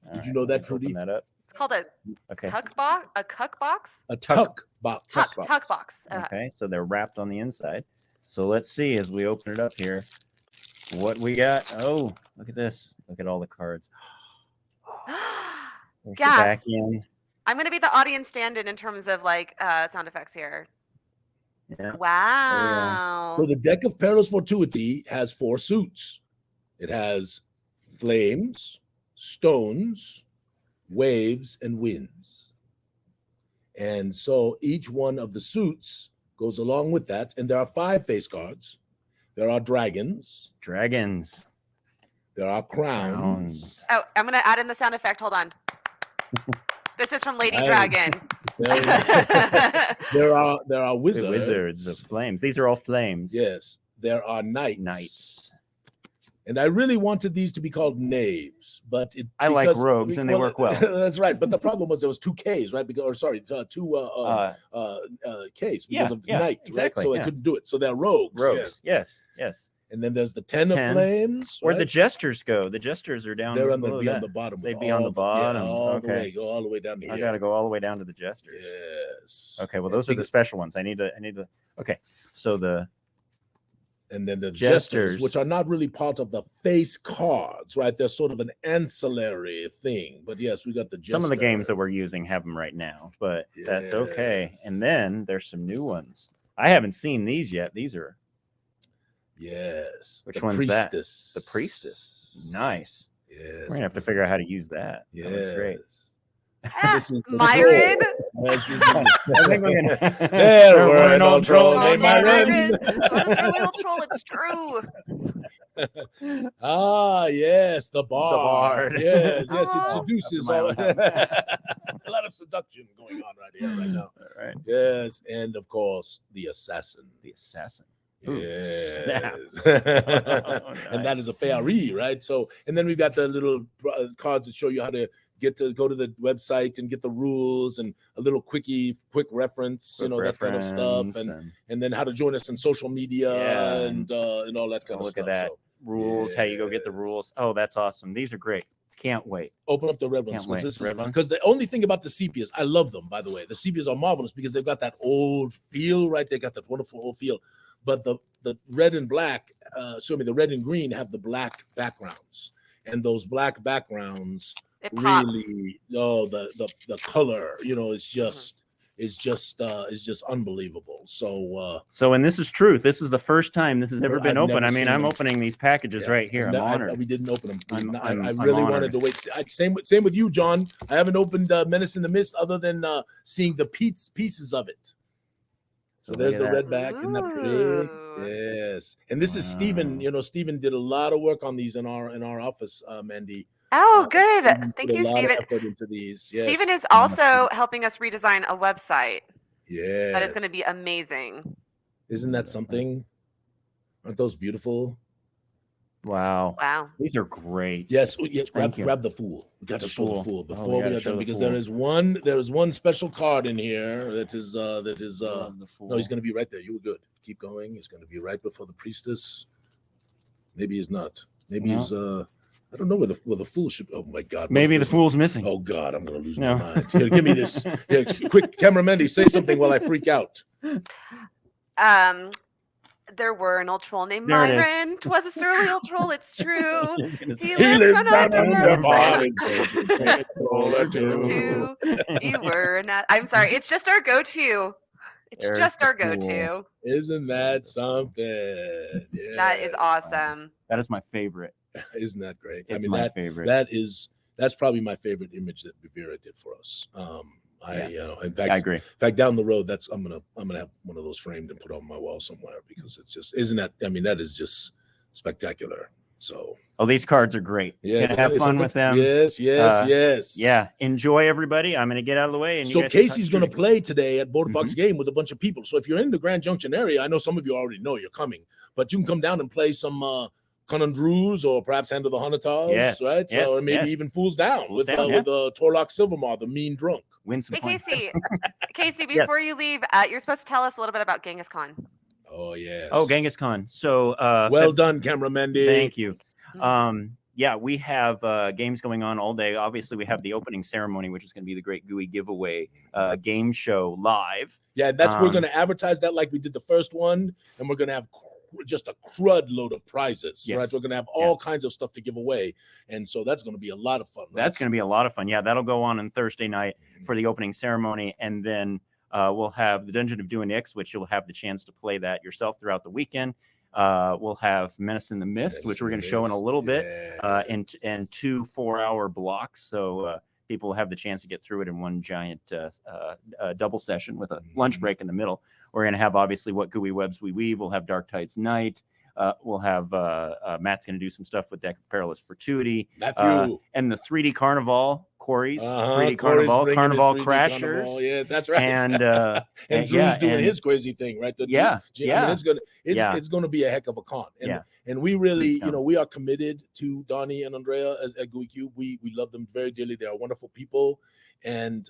All Did you right, know that, let's open Trudy? that up. It's called a Okay. cuck box. A cuck box. A tuck box. Tuck box. Okay, so they're wrapped on the inside. So let's see as we open it up here what we got. Oh, look at this. Look at all the cards. There's the back Gas. end. I'm gonna be the audience stand-in in terms of like sound effects here. Yeah. Wow. So the deck of Perilous Fortuity has 4 suits. It has flames, stones, waves, and winds. And so each one of the suits goes along with that. And there are 5 face cards. There are dragons. Dragons. There are crowns. Oh, I'm gonna add in the sound effect. Hold on. This is from Lady Nice. Dragon. There are The wizards. wizards of flames. These are all flames. Yes. There are knights. Knights. And I really wanted these to be called knaves, but I like rogues and they work well. That's right. But the problem was there was 2 Ks, right? Because, or sorry, 2 Ks because yeah, of yeah, knight, exactly, right? So yeah. I couldn't do it. So they're rogues. Rogues. Yes. Yes. And then there's the 10 10. of flames. Where the right? jesters go. The jesters are down They're on below the that. bottom. They'd be on the Yeah, bottom. all the Okay. way, go all the way down to I here. got to go all the way down to the jesters. Yes. Okay, well, those are the special ones. I need to. Okay, so the And then the jesters, Jesters. which are not really part of the face cards, right? They're sort of an ancillary thing. But yes, we got the some of the games that jesters. we're using have them right now, but that's okay. Yes. And then there's some new ones. I haven't seen these yet. These are Yes. Which the one's that? priestess. the priestess. Nice. Yes. We're gonna have to figure out how to use that. That looks great. This is the Myron. troll. Yes, this is- I think we're gonna. There We're we're an an old old troll troll. Oh, named no, Myron. Oh, this really old troll. It's true. Ah, yes, the bard. bard. Yes, yes, it Oh. seduces That's all. my A lot of seduction going on right here, right now. All right. Yes, and of course the assassin. The assassin. Ooh, Yes. snap. And that is a fairy, right? So, and then we've got the little cards that show you how to go to the website and get the rules and a little quick reference, Quick that kind of stuff, reference and then how to join us on social media Yeah, and all that kind of look stuff. at that. So rules, how you go get the rules. Oh, that's awesome. These are great. Can't wait. open up the red ones Can't wait. because Red ones? because the only thing about the sepias, I love them, by the way. The sepias are marvelous because they've got that old feel, right? They got that wonderful old feel. But the red and black, the red and green have the black backgrounds, and those black backgrounds It pops. really, the color, it's just is just unbelievable. So and this is truth. This is the first time this has ever been I've open. never I mean, seen I'm them. opening these packages right here. I'm honored. We didn't open them. I'm I really honored. wanted to wait. Same with you, John. I haven't opened Menace in the Mist other than seeing the pieces of it. So there's the red back and the big, yes. And this is Stephen. You know, Stephen did a lot of work on these in our office, Mandy. Oh, good. Stephen Thank put you, a lot of Stephen. effort into these. Yes. Stephen is also helping us redesign a website. Yes. That is going to be amazing. Isn't that something? Aren't those beautiful? Wow. Wow. These are great. Yes. Yes. Thank you. Grab the fool. We got to show the fool before we gotta are show done the because fool. there is one special card in here that is Love the fool. no, he's going to be right there. You were good. Keep going. He's going to be right before the priestess. Maybe he's not. Maybe No. he's I don't know where the fool should. Oh my God. Maybe the fool's missing. Oh God, I'm going to lose No. my mind. Here, give me this. Here, quick, camera Mandy, say something while I freak out. There were an old troll named There it is. Myron. 'Twas a surly old troll, it's true. He He lives lives on down our under doorstep. too. You were not. I'm sorry. It's just our go-to. It's There's just the our fool. go-to. Isn't that something? Yeah. That is awesome. That is my favorite. Isn't that great? It's I mean, my favorite. that's probably my favorite image that Vera did for us. In I agree. In fact, down the road, I'm gonna have one of those framed and put on my wall somewhere because it's just that is just spectacular. So These cards are great. yeah, Gonna have fun with them. Yes. Yeah, enjoy everybody. I'm gonna get out of the way. And you So guys can Casey's talk going to shit. play today at Border Fox Mhm. Game with a bunch of people. So if you're in the Grand Junction area, I know some of you already know you're coming, but you can come down and play some Conundrews or perhaps Hand of the Hunters, Yes, right? yes, Or maybe yes. even Fools Down Fools with Down, yeah. Torlock Silvermaw, the mean drunk. Win some Hey, points. Casey, Yes. before you leave, you're supposed to tell us a little bit about Genghis Khan. Oh yes. Oh, Genghis Khan. So Well done, Camera Mendy. Thank you. Mhm. Yeah, we have games going on all day. Obviously, we have the opening ceremony, which is going to be the Great Gooey Giveaway game show live. Yeah, that's we're Um, going to advertise that like we did the first one, and we're going to have just a crud load of prizes, right? Yes. We're going to have all kinds of stuff to give away, and so that's going to be a lot of fun. Right? That's going to be a lot of fun. Yeah, that'll go on Thursday night for the opening ceremony, and then we'll have the Dungeon of Doing X, which you'll have the chance to play that yourself throughout the weekend. We'll have Menace in the Mist, which we're going to show in a little bit, in 2 4-hour blocks. So people will have the chance to get through it in one giant double session with a lunch break in the middle. We're going to have obviously What Gooey Webs We Weave. We'll have Dark Tides Night. We'll have Matt's going to do some stuff with Deck of Perilous Fortuity. Matthew. And the 3D Carnival, Corey's 3D Corey's Carnival, bringing Carnival his 3D Crashers. Carnival. Yes, that's right. And and Drew's doing his crazy thing, right? I mean, it's gonna be a heck of a con. And we really, we are committed to Donnie and Andrea at Gooey Cube. We love them very dearly. They are wonderful people, and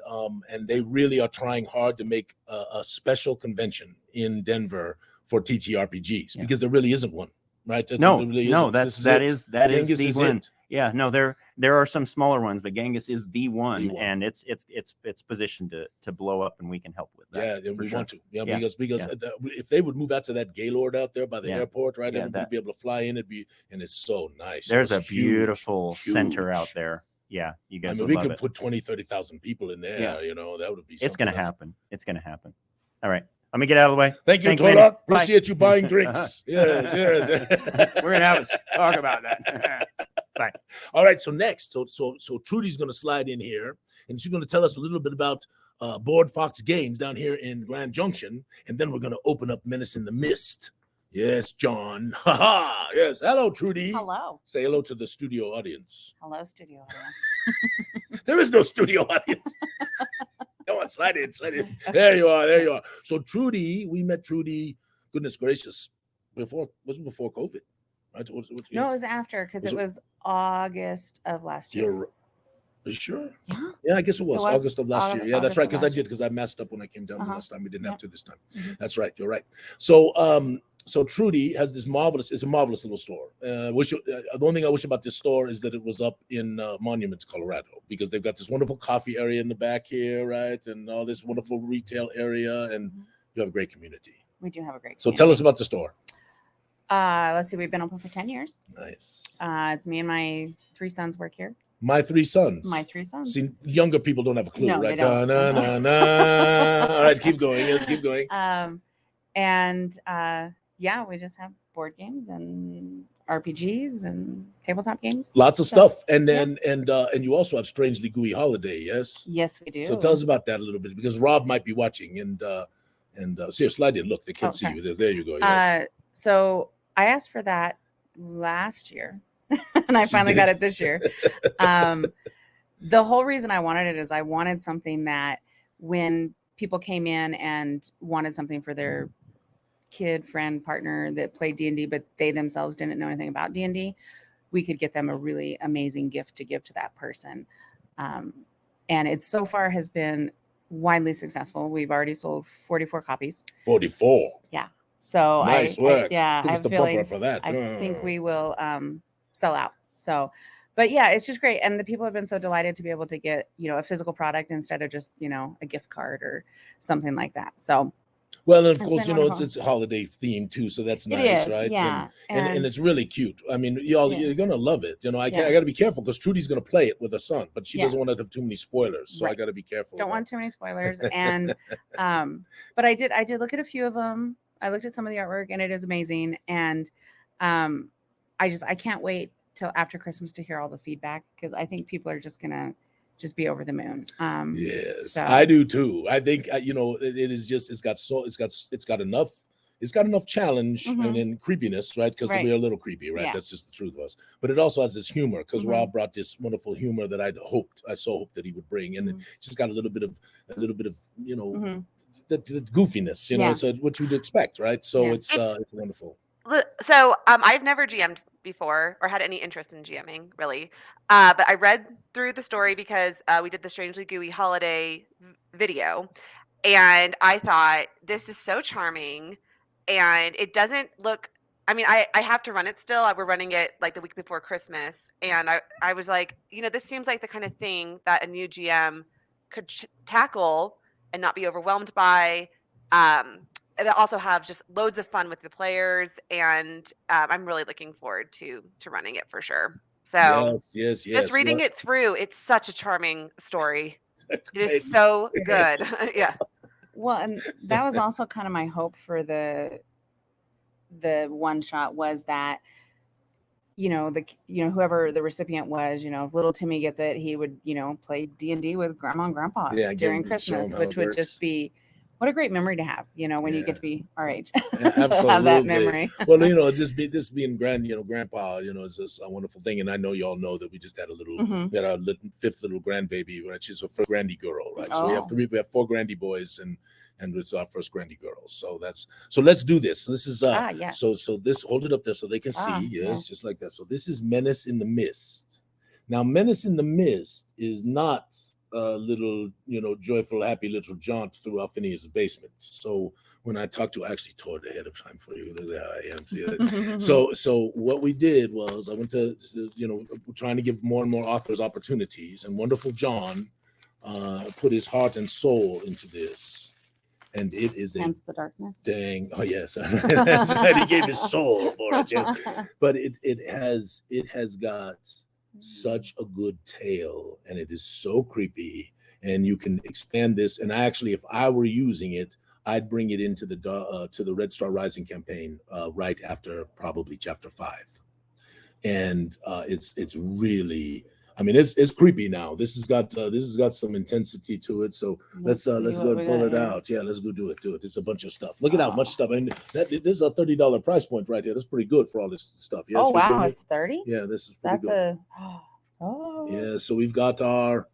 they really are trying hard to make a special convention in Denver for TTRPGs because there really isn't one, right? No, Genghis that is the one. it. Yeah, no, there are some smaller ones, but Genghis is the one, and it's positioned to blow up, and we can help with that. Yeah, and we want to. Yeah, Yeah, because if they would move out to that Gaylord out there by the airport, right, Yeah, everybody would be able to fly in. And it's so nice. There's It's a beautiful huge. center out there. Yeah, you I guys mean, would we love could it. put 20, 30,000 people in there. Yeah. That would be. It's gonna something else. happen. It's gonna happen. All right, let me get out of the way. Thank you, Thanks, Torlock. Manny. Bye. Appreciate you buying drinks. Yes. We're gonna have a talk about that. Bye. All right. So next, so Trudy's going to slide in here, and she's going to tell us a little bit about Board Fox Games down here in Grand Junction, and then we're going to open up Menace in the Mist. Yes, John. Ha ha. Yes. Hello, Trudy. Hello. Say hello to the studio audience. Hello, studio audience. There is no studio audience. Come on, slide in. There you are. So Trudy, we met Trudy, goodness gracious, before COVID. Right? No, it was after because it was August of last year. Are you sure? Yeah. Yeah, I guess it was August of last year. Yeah, that's August right. of Because last I messed up when I came down the last time. We didn't have to this time. Mhm. That's right. You're right. So so Trudy has this marvelous little store. The only thing I wish about this store is that it was up in Monuments, Colorado, because they've got this wonderful coffee area in the back here, right? And all this wonderful retail area, and you have a great community. We do have a great So community. tell us about the store. Let's see. We've been open for 10 years. Nice. It's me and my 3 sons work here. My Three Sons. My Three Sons. See, younger people don't have a clue, No, right? they don't. All right, keep going. Yes, keep going. Yeah, we just have board games and RPGs and tabletop games. Lots of So, stuff, and then and you also have Strangely Gooey Holiday, yes. Yes, we do. So tell us about that a little bit, because Rob might be watching, and see, slide in. Look, they can't see Okay. you. There you go. Yes. So I asked for that last year, and I She finally got did. it this year. The whole reason I wanted it is I wanted something that when people came in and wanted something for their kid, friend, partner that played D&D, but they themselves didn't know anything about D&D, we could get them a really amazing gift to give to that person. And it so far has been widely successful. We've already sold 44 copies. 44. So Nice work. I Give have us a the feeling bumper for that. I think we will sell out. So, but yeah, it's just great. And the people have been so delighted to be able to get, a physical product instead of just, a gift card or something like that. So Well, and of It's course, been it's wonderful. holiday themed too, so that's it nice, is, right? yeah. And it's really cute. I mean, y'all, Yeah. you're gonna love it. I Yeah. got to be careful because Trudy's gonna play it with her son, but she Yeah. doesn't want to have too many spoilers, so I Right. got to be careful. Don't want too many spoilers. And but I did look at a few of them. I looked at some of the artwork and it is amazing. And I can't wait till after Christmas to hear all the feedback, because I think people are just gonna just be over the moon. Yes, so- I do too. I think it is just it's got enough challenge Mhm. and creepiness, right? Because Right. we're a little creepy, right? Yeah. That's just the truth of us. But it also has this humor, because Mhm. Rob brought this wonderful humor that I so hoped that he would bring, and Mhm. it's just got a little bit of Mhm. the goofiness, Yeah. so what you'd expect, right? So Yeah. it's wonderful. So I've never GM'd before or had any interest in GMing, really. But I read through the story because we did the Strangely Gooey Holiday video. And I thought, this is so charming. And it doesn't look, I mean, I have to run it still. We're running it like the week before Christmas. And I was like, this seems like the kind of thing that a new GM could tackle and not be overwhelmed by. And also have just loads of fun with the players, and I'm really looking forward to running it for sure. So Yes. just reading it through, it's such a charming story. It is so good. Yeah. Well, and that was also kind of my hope for the one shot, was that whoever the recipient was, if little Timmy gets it, he would play D&D with grandma and grandpa Yeah, during just show 'em Christmas, how which it would works. just be what a great memory to have, when you Yeah. get to be our age. Yeah, to have that absolutely. memory. Well, this being grandpa, is just a wonderful thing. And I know y'all know that we just had Mhm. we had our fifth little grandbaby, right? She's a first grandy girl, right? So we have four grandy boys, and this is our first grandy girl. So let's do this. This is yes. so this, hold it up there so they can see. Yes, just like that. So this is Menace in the Mist. Now, Menace in the Mist is not a little, joyful, happy little jaunt through Alphinius' basement. So when I actually toured ahead of time for you, there I am. See that? So what we did was I went to, trying to give more and more authors opportunities, and wonderful John put his heart and soul into this. And it is a Hence the darkness. dang, oh yes, that's right. He gave his soul for it, yes. But it has got such a good tale, and it is so creepy, and you can expand this. And actually, if I were using it, I'd bring it into the Red Star Rising campaign right after probably chapter 5. And it's really, I mean, it's creepy now. This has got some intensity to it. So let's go and pull it out. Yeah, let's go do it. It's a bunch of stuff. Look at how much stuff. And this is a $30 price point right here. That's pretty good for all this stuff. Yes, Oh wow, it's 30. yeah, this is pretty That's good. oh Yeah, so we've got our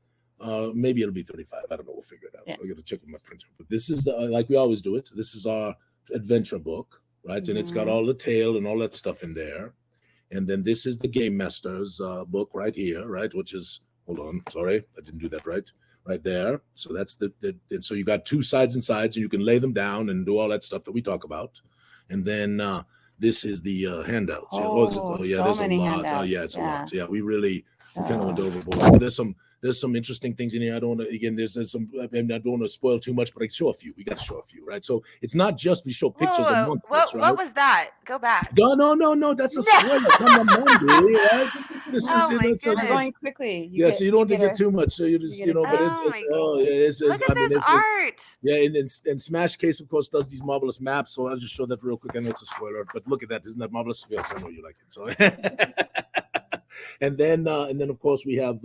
maybe it'll be 35. I don't know. We'll figure it out. Yeah. I got to check with my printer. But this is like we always do it. This is our adventure book, right? And it's got Mhm. all the tale and all that stuff in there. And then this is the Game Master's book right here, right? Which is, hold on, sorry, I didn't do that right there. So that's and so you got two sides and sides, and you can lay them down and do all that stuff that we talk about. And then this is the handouts. Yeah, so there's many a lot. handouts, Yeah, it's a lot. Yeah, we So, kind of went overboard. There's some interesting things in here. I don't want to, again, there's some, I don't want to spoil too much, but I show a few. We got to show a few, right? So it's not just we show pictures of monsters, right? What was that? Go back. No, that's a spoiler. Come on, Mandy, right? This is, Oh you my know, so We're goodness. going quickly. yeah, so you don't get get a- too much. So you just, get you a know, but taste. Oh my oh yeah, Look at this art. yeah, and Smash Case, of course, does these marvelous maps. So I'll just show that real quick. I know it's a spoiler, but look at that. Isn't that marvelous? Yes, I know you like it. So, and then of course we have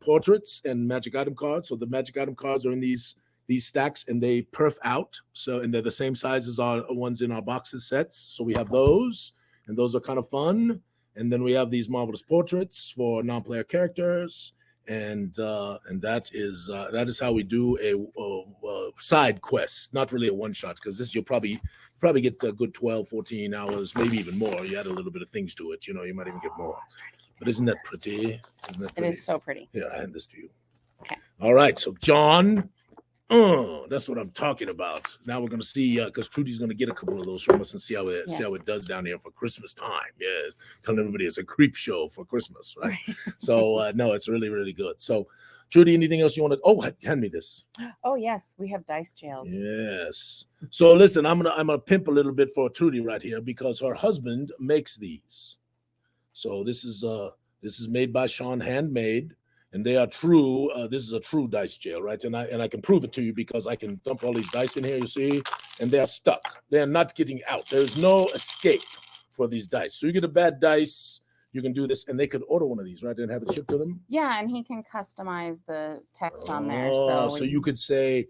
portraits and magic item cards. So the magic item cards are in these stacks, and they perf out. So, and they're the same size as our ones in our boxes sets. So we have those, and those are kind of fun. And then we have these marvelous portraits for non-player characters. And that is how we do a side quest, not really a one shot, because this you'll probably get a good 12, 14 hours, maybe even more. You add a little bit of things to it, you know, you might even get more. But isn't that pretty? Isn't that It pretty? is so pretty. Here, I hand this to you. Okay. All right, so John, that's what I'm talking about. Now we're gonna see, because Trudy's gonna get a couple of those from us and see how it does down here for Christmas time. Yeah, telling everybody it's a creep show for Christmas, right? So no, it's really, really good. So, Trudy, anything else you want to? Oh, hand me this. Oh yes, we have dice jails. Yes. So listen, I'm gonna pimp a little bit for Trudy right here because her husband makes these. So this is made by Sean, handmade. And they are true. This is a true dice jail, right? And I can prove it to you because I can dump all these dice in here, you see, and they are stuck. They are not getting out. There is no escape for these dice. So you get a bad dice, you can do this, and they could order one of these, right? And have it shipped to them. Yeah, and he can customize the text on there. So you could say,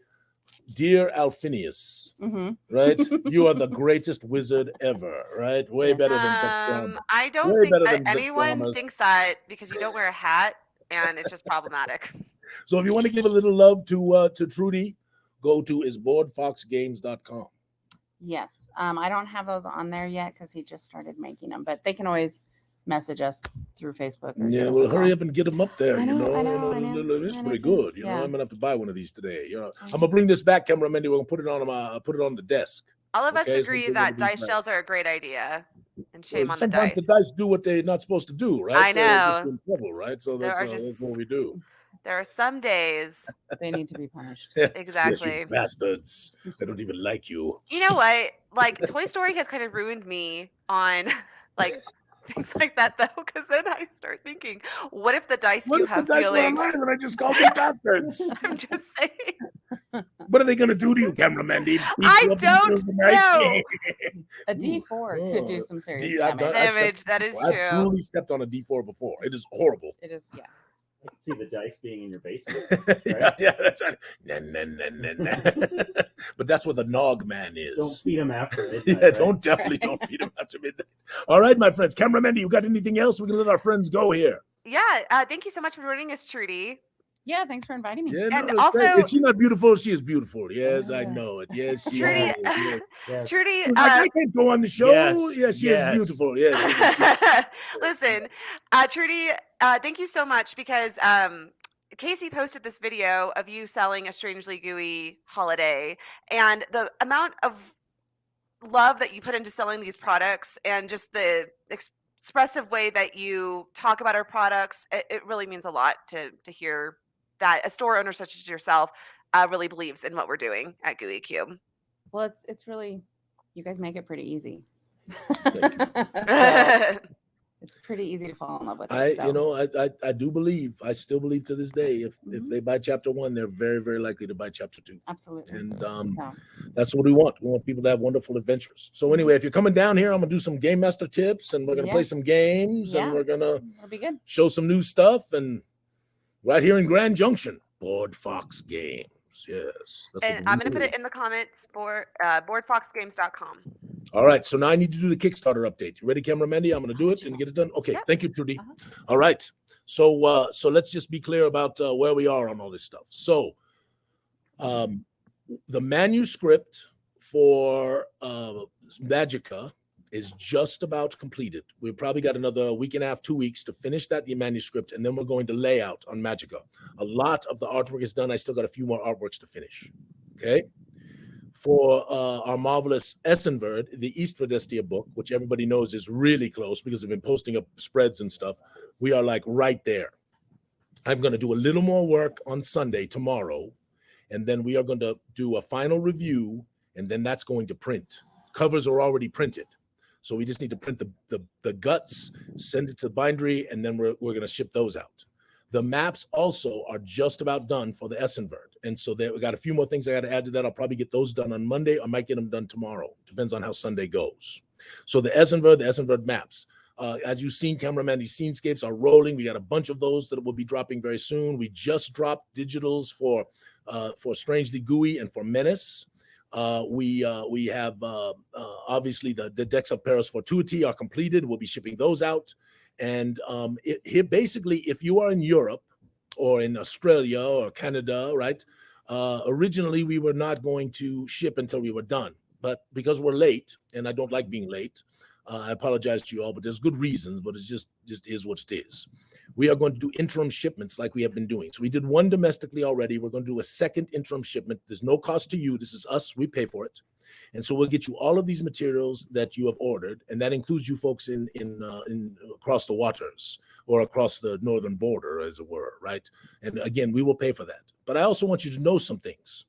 "Dear Alphinius," Mhm. right? You are the greatest wizard ever, right? Way Yes. better than such dramas. I don't Way think better that than such anyone dramas. thinks that because you don't wear a hat, and it's just problematic. So if you want to give a little love to Trudy, go to isboardfoxgames.com. Yes. I don't have those on there yet because he just started making them, but they can always message us through Facebook. Or Yeah, give us well, a hurry call. up and get them up there. I know, you I know, know. it's I pretty know too. good. You know, Yeah. I'm gonna have to buy one of these today. You know, I'm gonna bring this back, cameraman. We're gonna put it on the desk. All of us Okay, so agree we're that gonna do dice that. shells are a great idea, and shame on the Sometimes dice. the dice do what they're not supposed to do, right? I So they get know. you in trouble, right? So There that's are just what we do. there are some days They need to be punished. Yes, exactly. you bastards. They don't even like you. You know what? Like Toy Story has kind of ruined me on like things like that though, because then I start thinking, what if the dice What do if the have dice were feelings? alive and I just called them bastards? I'm just saying. What are they gonna do to you, cameraman? They beat I you up in the middle of don't the night? know. A Ooh, D4 could do some serious I've damage. I've Damage, that is I've true. truly stepped on a D4 before. It is horrible. It is, yeah. I can see the dice being in your basement. Yeah, that's right. Nah. But that's where the Nog man is. Don't feed them after midnight. Yeah, right? don't feed him after midnight. All right, my friends. Cameraman, you got anything else? We can let our friends go here. Yeah, thank you so much for joining us, Trudy. Yeah, thanks for inviting me. Yeah, And it's great. also- Is she not beautiful? She is beautiful. Yes, I Yeah. know it. Yes, she Trudy, is. Yes. Yes. Trudy, She was like, I can't go on the show. Yes, Yes, she yes. is beautiful. Yes. listen, Trudy, thank you so much because Casey posted this video of you selling a strangely gooey holiday, and the amount of love that you put into selling these products and just the expressive way that you talk about our products, it really means a lot to hear that a store owner such as yourself really believes in what we're doing at Gooey Cube. Well, it's really, you guys make it pretty easy. I So, it's pretty easy to fall in love with it. I so. I do believe, I still believe to this day, if Mhm. they buy chapter 1, they're very, very likely to buy chapter 2. Absolutely. And So, that's what we want. We want people to have wonderful adventures. So anyway, if you're coming down here, I'm gonna do some game master tips, and we're gonna play some Yes. games, and Yeah. we're gonna it'll be good. show some new stuff. And right here in Grand Junction, Board Fox Games. Yes, that's and what I'm we going to put do. it in the comments for boardfoxgames.com. All right, so now I need to do the Kickstarter update. You ready, camera Mandy? I'm gonna do it and get it done. Okay, Yep. thank you, Trudy. Uh-huh. All right, so let's just be clear about where we are on all this stuff. So, the manuscript for Magica is just about completed. We've probably got another week and a half, 2 weeks to finish that manuscript, and then we're going to lay out on Magica. A lot of the artwork is done. I still got a few more artworks to finish. Okay. For our marvelous Essenverd, the East Vedestia book, which everybody knows is really close because I've been posting up spreads and stuff, we are like right there. I'm going to do a little more work on Sunday, tomorrow, and then we are going to do a final review, and then that's going to print. Covers are already printed. So we just need to print the guts, send it to bindery, and then we're going to ship those out. The maps also are just about done for the Essenverd. And so we got a few more things I got to add to that. I'll probably get those done on Monday. I might get them done tomorrow. Depends on how Sunday goes. So the Essenverd maps. As you've seen, Cameraman, these scenescapes are rolling. We got a bunch of those that will be dropping very soon. We just dropped digitals for Strangely Gooey and for Menace. We have obviously the decks of Perilous Fortuity are completed. We'll be shipping those out. And here, basically, if you are in Europe or in Australia or Canada, right? Originally, we were not going to ship until we were done. But because we're late, and I don't like being late, I apologize to you all, but there's good reasons, but it just is what it is. We are going to do interim shipments like we have been doing. So we did one domestically already. We're going to do a second interim shipment. There's no cost to you. This is us. We pay for it. And so we'll get you all of these materials that you have ordered, and that includes you folks in across the waters or across the northern border, as it were, right? And again, we will pay for that. But I also want you to know some things.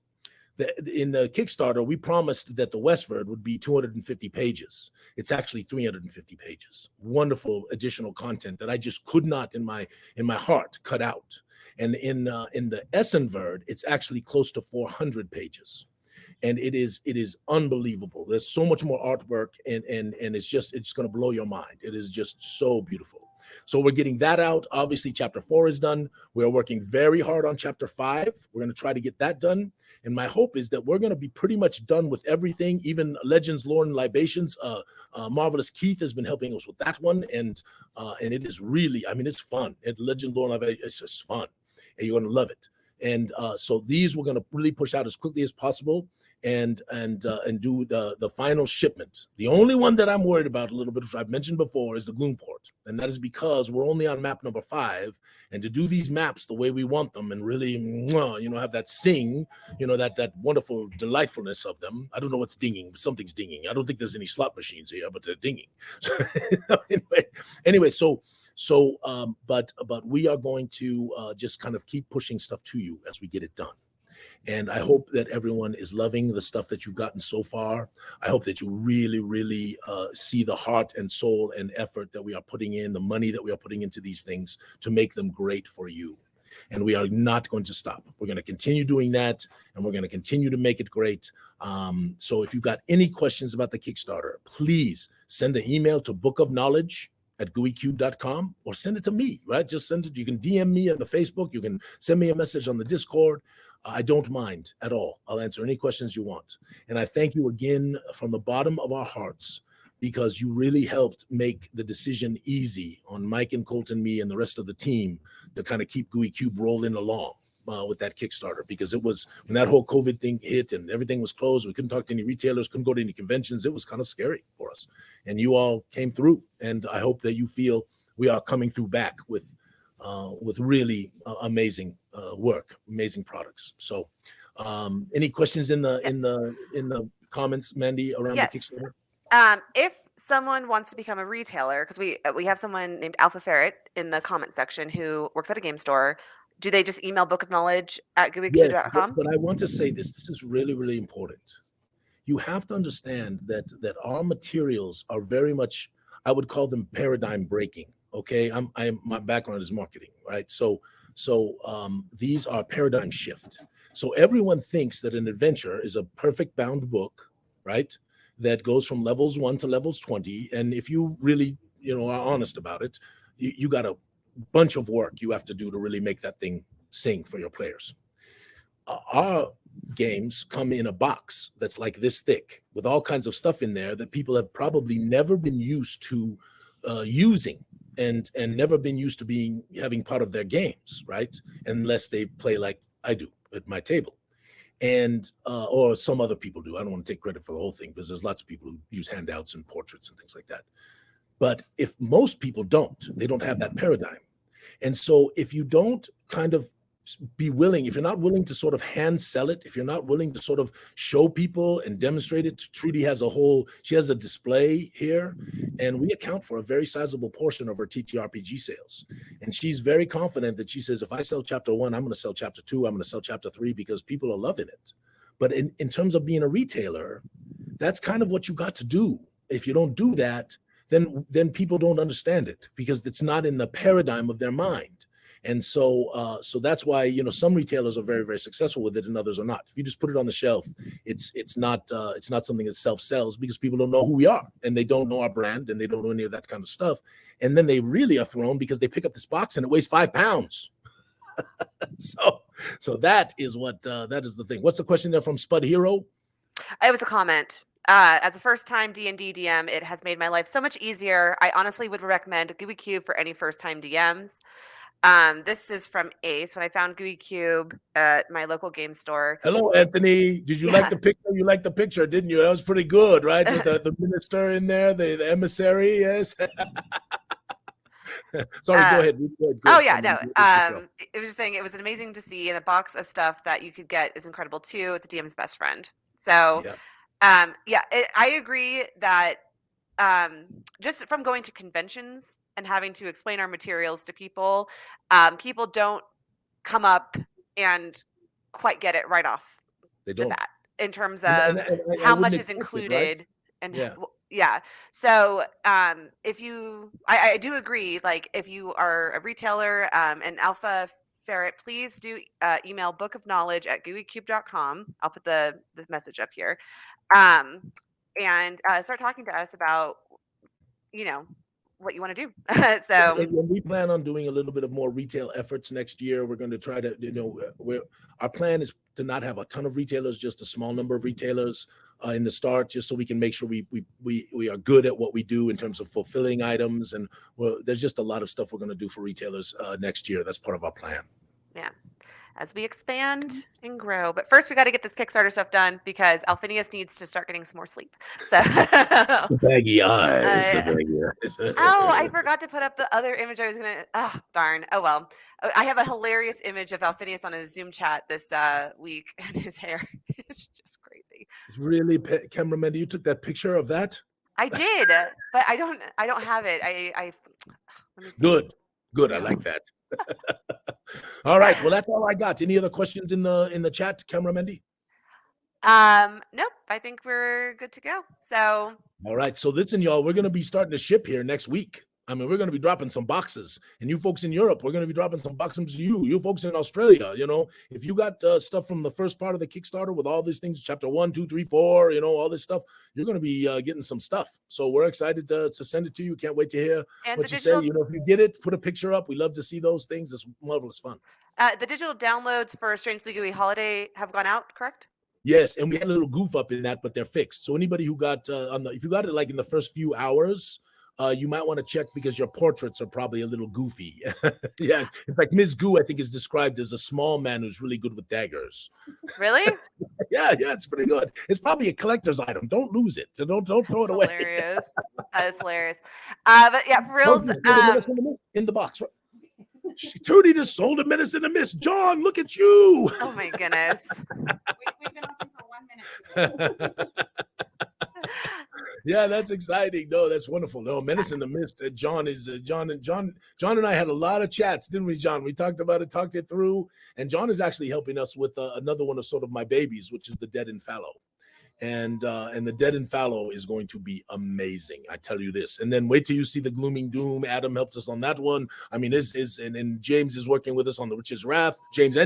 In the Kickstarter, we promised that the Westward would be 250 pages. It's actually 350 pages. Wonderful additional content that I just could not, in my heart, cut out. And in the Essenverd, it's actually close to 400 pages. And it is unbelievable. There's so much more artwork, and it's going to blow your mind. It is just so beautiful. So we're getting that out. Obviously, chapter 4 is done. We're working very hard on chapter 5. We're going to try to get that done. And my hope is that we're going to be pretty much done with everything, even Legends, Lore, and Libations. Marvelous Keith has been helping us with that one. And it is really, I mean, it's fun. Legend, Lore, and Libations, it's just fun. And you're going to love it. And so these we're going to really push out as quickly as possible and do the final shipment. The only one that I'm worried about a little bit, which I've mentioned before, is the Gloomport. And that is because we're only on map number 5. And to do these maps the way we want them and really, have that sing, that wonderful delightfulness of them. I don't know what's dinging. Something's dinging. I don't think there's any slot machines here, but they're dinging. Anyway, but we are going to just kind of keep pushing stuff to you as we get it done. And I hope that everyone is loving the stuff that you've gotten so far. I hope that you really, really see the heart and soul and effort that we are putting in, the money that we are putting into these things to make them great for you. And we are not going to stop. We're going to continue doing that, and we're going to continue to make it great. So if you've got any questions about the Kickstarter, please send an email to bookofknowledge@gooeycube.com or send it to me, right? Just send it. You can DM me on the Facebook. You can send me a message on the Discord. I don't mind at all. I'll answer any questions you want. And I thank you again from the bottom of our hearts, because you really helped make the decision easy on Mike and Colt and me and the rest of the team to kind of keep Gooey Cube rolling along with that Kickstarter. Because it was, when that whole COVID thing hit and everything was closed, we couldn't talk to any retailers, couldn't go to any conventions. It was kind of scary for us. And you all came through. And I hope that you feel we are coming through back with really amazing work, amazing products. So any questions in the comments, Mandy, around the Kickstarter? If someone wants to become a retailer, because we have someone named Alpha Ferret in the comment section who works at a game store, do they just email bookofknowledge@gooeycube.com? But I want to say this. This is really, really important. You have to understand that our materials are very much, I would call them paradigm breaking. Okay, my background is marketing, right? So these are paradigm shift. So everyone thinks that an adventure is a perfect bound book, right? That goes from levels 1 to levels 20. And if you really, are honest about it, you got a bunch of work you have to do to really make that thing sing for your players. Our games come in a box that's like this thick with all kinds of stuff in there that people have probably never been used to using. And never been used to having part of their games, right? Unless they play like I do at my table, and or some other people do. I don't want to take credit for the whole thing, because there's lots of people who use handouts and portraits and things like that. But if most people they don't have that paradigm. And so if you don't kind of if you're not willing to sort of hand sell it, if you're not willing to sort of show people and demonstrate it, Trudy has she has a display here, and we account for a very sizable portion of her TTRPG sales. And she's very confident that she says, if I sell chapter 1, I'm going to sell chapter 2, I'm going to sell chapter 3, because people are loving it. But in terms of being a retailer, that's kind of what you got to do. if you don't do that, then people don't understand it because it's not in the paradigm of their mind. And so that's why, some retailers are very, very successful with it and others are not. If you just put it on the shelf, it's not something that self-sells because people don't know who we are and they don't know our brand and they don't know any of that kind of stuff. And then they really are thrown because they pick up this box and it weighs 5 pounds. So that is that is the thing. What's the question there from Spud Hero? It was a comment. As a first-time D&D DM, it has made my life so much easier. I honestly would recommend Gooey Cube for any first-time DMs. This is from Ace. When I found Gooey Cube at my local game store. Hello, Anthony. Did you like the picture? You liked the picture, didn't you? That was pretty good, right? With the minister in there, the emissary, yes. Sorry, go ahead. Go ahead. No. It was just saying it was amazing to see, and a box of stuff that you could get is incredible too. It's a DM's best friend. So, I agree that just from going to conventions and having to explain our materials to people, people don't come up and quite get it right off the bat in terms of how much is included. Right? And so if you, I do agree, like if you are a retailer, and Alpha Ferret, please do email bookofknowledge@gooeycube.com. I'll put the message up here, and start talking to us about, what you want to do. So and we plan on doing a little bit of more retail efforts next year. We're going to try to, our plan is to not have a ton of retailers, just a small number of retailers in the start, just so we can make sure we are good at what we do in terms of fulfilling items. And there's just a lot of stuff we're going to do for retailers next year. That's part of our plan. Yeah, as we expand and grow. But first, we got to get this Kickstarter stuff done because Alphinius needs to start getting some more sleep. So the baggy eyes. I forgot to put up the other image I was going to. Oh, darn. Oh, well. I have a hilarious image of Alphinius on a Zoom chat this week, and his hair is just crazy. Really, cameraman, you took that picture of that? I did, but I don't have it. I let me see. Good. I like that. All right. Well, that's all I got. Any other questions in the chat, cameraman? Nope. I think we're good to go. So. All right. So listen, y'all, we're going to be starting to ship here next week. I mean, we're going to be dropping some boxes, and you folks in Europe, we're going to be dropping some boxes to you folks in Australia. If you got stuff from the first part of the Kickstarter with all these things, chapter 1, 2, 3, 4, all this stuff, you're going to be getting some stuff. So we're excited to send it to you. Can't wait to hear what you say. If you get it, put a picture up. We love to see those things. It's marvelous fun. The digital downloads for Strangely Gooey Holiday have gone out, correct? Yes, and we had a little goof up in that, but they're fixed. So anybody who got if you got it like in the first few hours, you might want to check because your portraits are probably a little goofy. Yeah, in fact, Ms. Goo, I think, is described as a small man who's really good with daggers. Really? Yeah, it's pretty good. It's probably a collector's item. Don't lose it. So don't throw it away. Hilarious. That is hilarious. But yeah, for reals. In the box. Tootie just sold a Menace in the Mist. John, look at you. Oh my goodness. We've been open for 1 minute. Yeah, that's exciting. No, that's wonderful. No, Menace in the Mist. John and I had a lot of chats, didn't we, John? We talked about it, talked it through, and John is actually helping us with another one of sort of my babies, which is the Dead and Fallow. And the Dead and Fallow is going to be amazing. I tell you this. And then wait till you see the Glooming Doom. Adam helped us on that one. I mean, and James is working with us on the Witch's Wrath. James.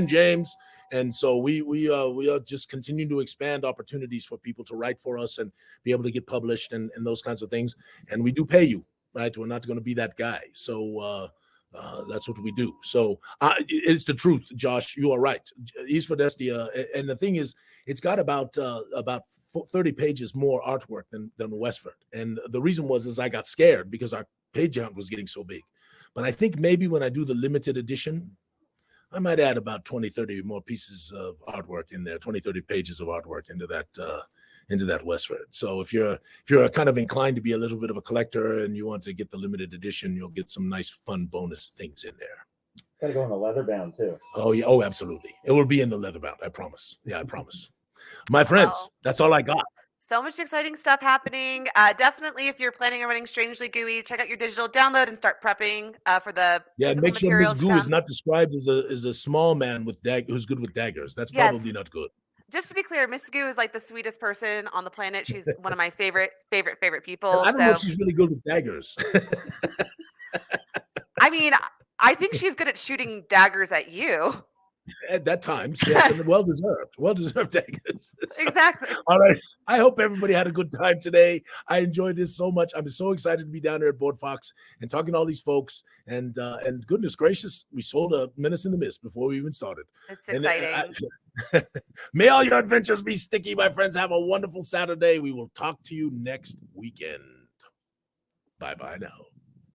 And so we are just continuing to expand opportunities for people to write for us and be able to get published and those kinds of things. And we do pay you, right? We're not going to be that guy. So that's what we do. So it's the truth, Josh. You are right. East for Destia, and the thing is, it's got about 30 pages more artwork than Westford. And the reason is I got scared because our page count was getting so big. But I think maybe when I do the limited edition, I might add about 20, 30 more pieces of artwork in there, 20, 30 pages of artwork into that Westford. So if you're kind of inclined to be a little bit of a collector and you want to get the limited edition, you'll get some nice fun bonus things in there. It's got to go in the leather bound too. Oh yeah. Oh, absolutely. It will be in the leather bound. I promise. Yeah, I promise. My friends, that's all I got. So much exciting stuff happening. Definitely, if you're planning on running Strangely Gooey, check out your digital download and start prepping for the physical make sure materials. Ms. Goo is not described as a small man with who's good with daggers. That's probably not good. just to be clear, Miss Goo is like the sweetest person on the planet. She's one of my favorite people. I don't know if So she's really good with daggers. I mean, I think she's good at shooting daggers at you. At times, yes, and well deserved daggers. So, Exactly. all right. I hope everybody had a good time today. I enjoyed this so much. I'm so excited to be down there at Board Fox and talking to all these folks. And goodness gracious, we sold a Menace in the Mist before we even started. It's And, exciting. may all your adventures be sticky, my friends. Have a wonderful Saturday. We will talk to you next weekend. Bye-bye now.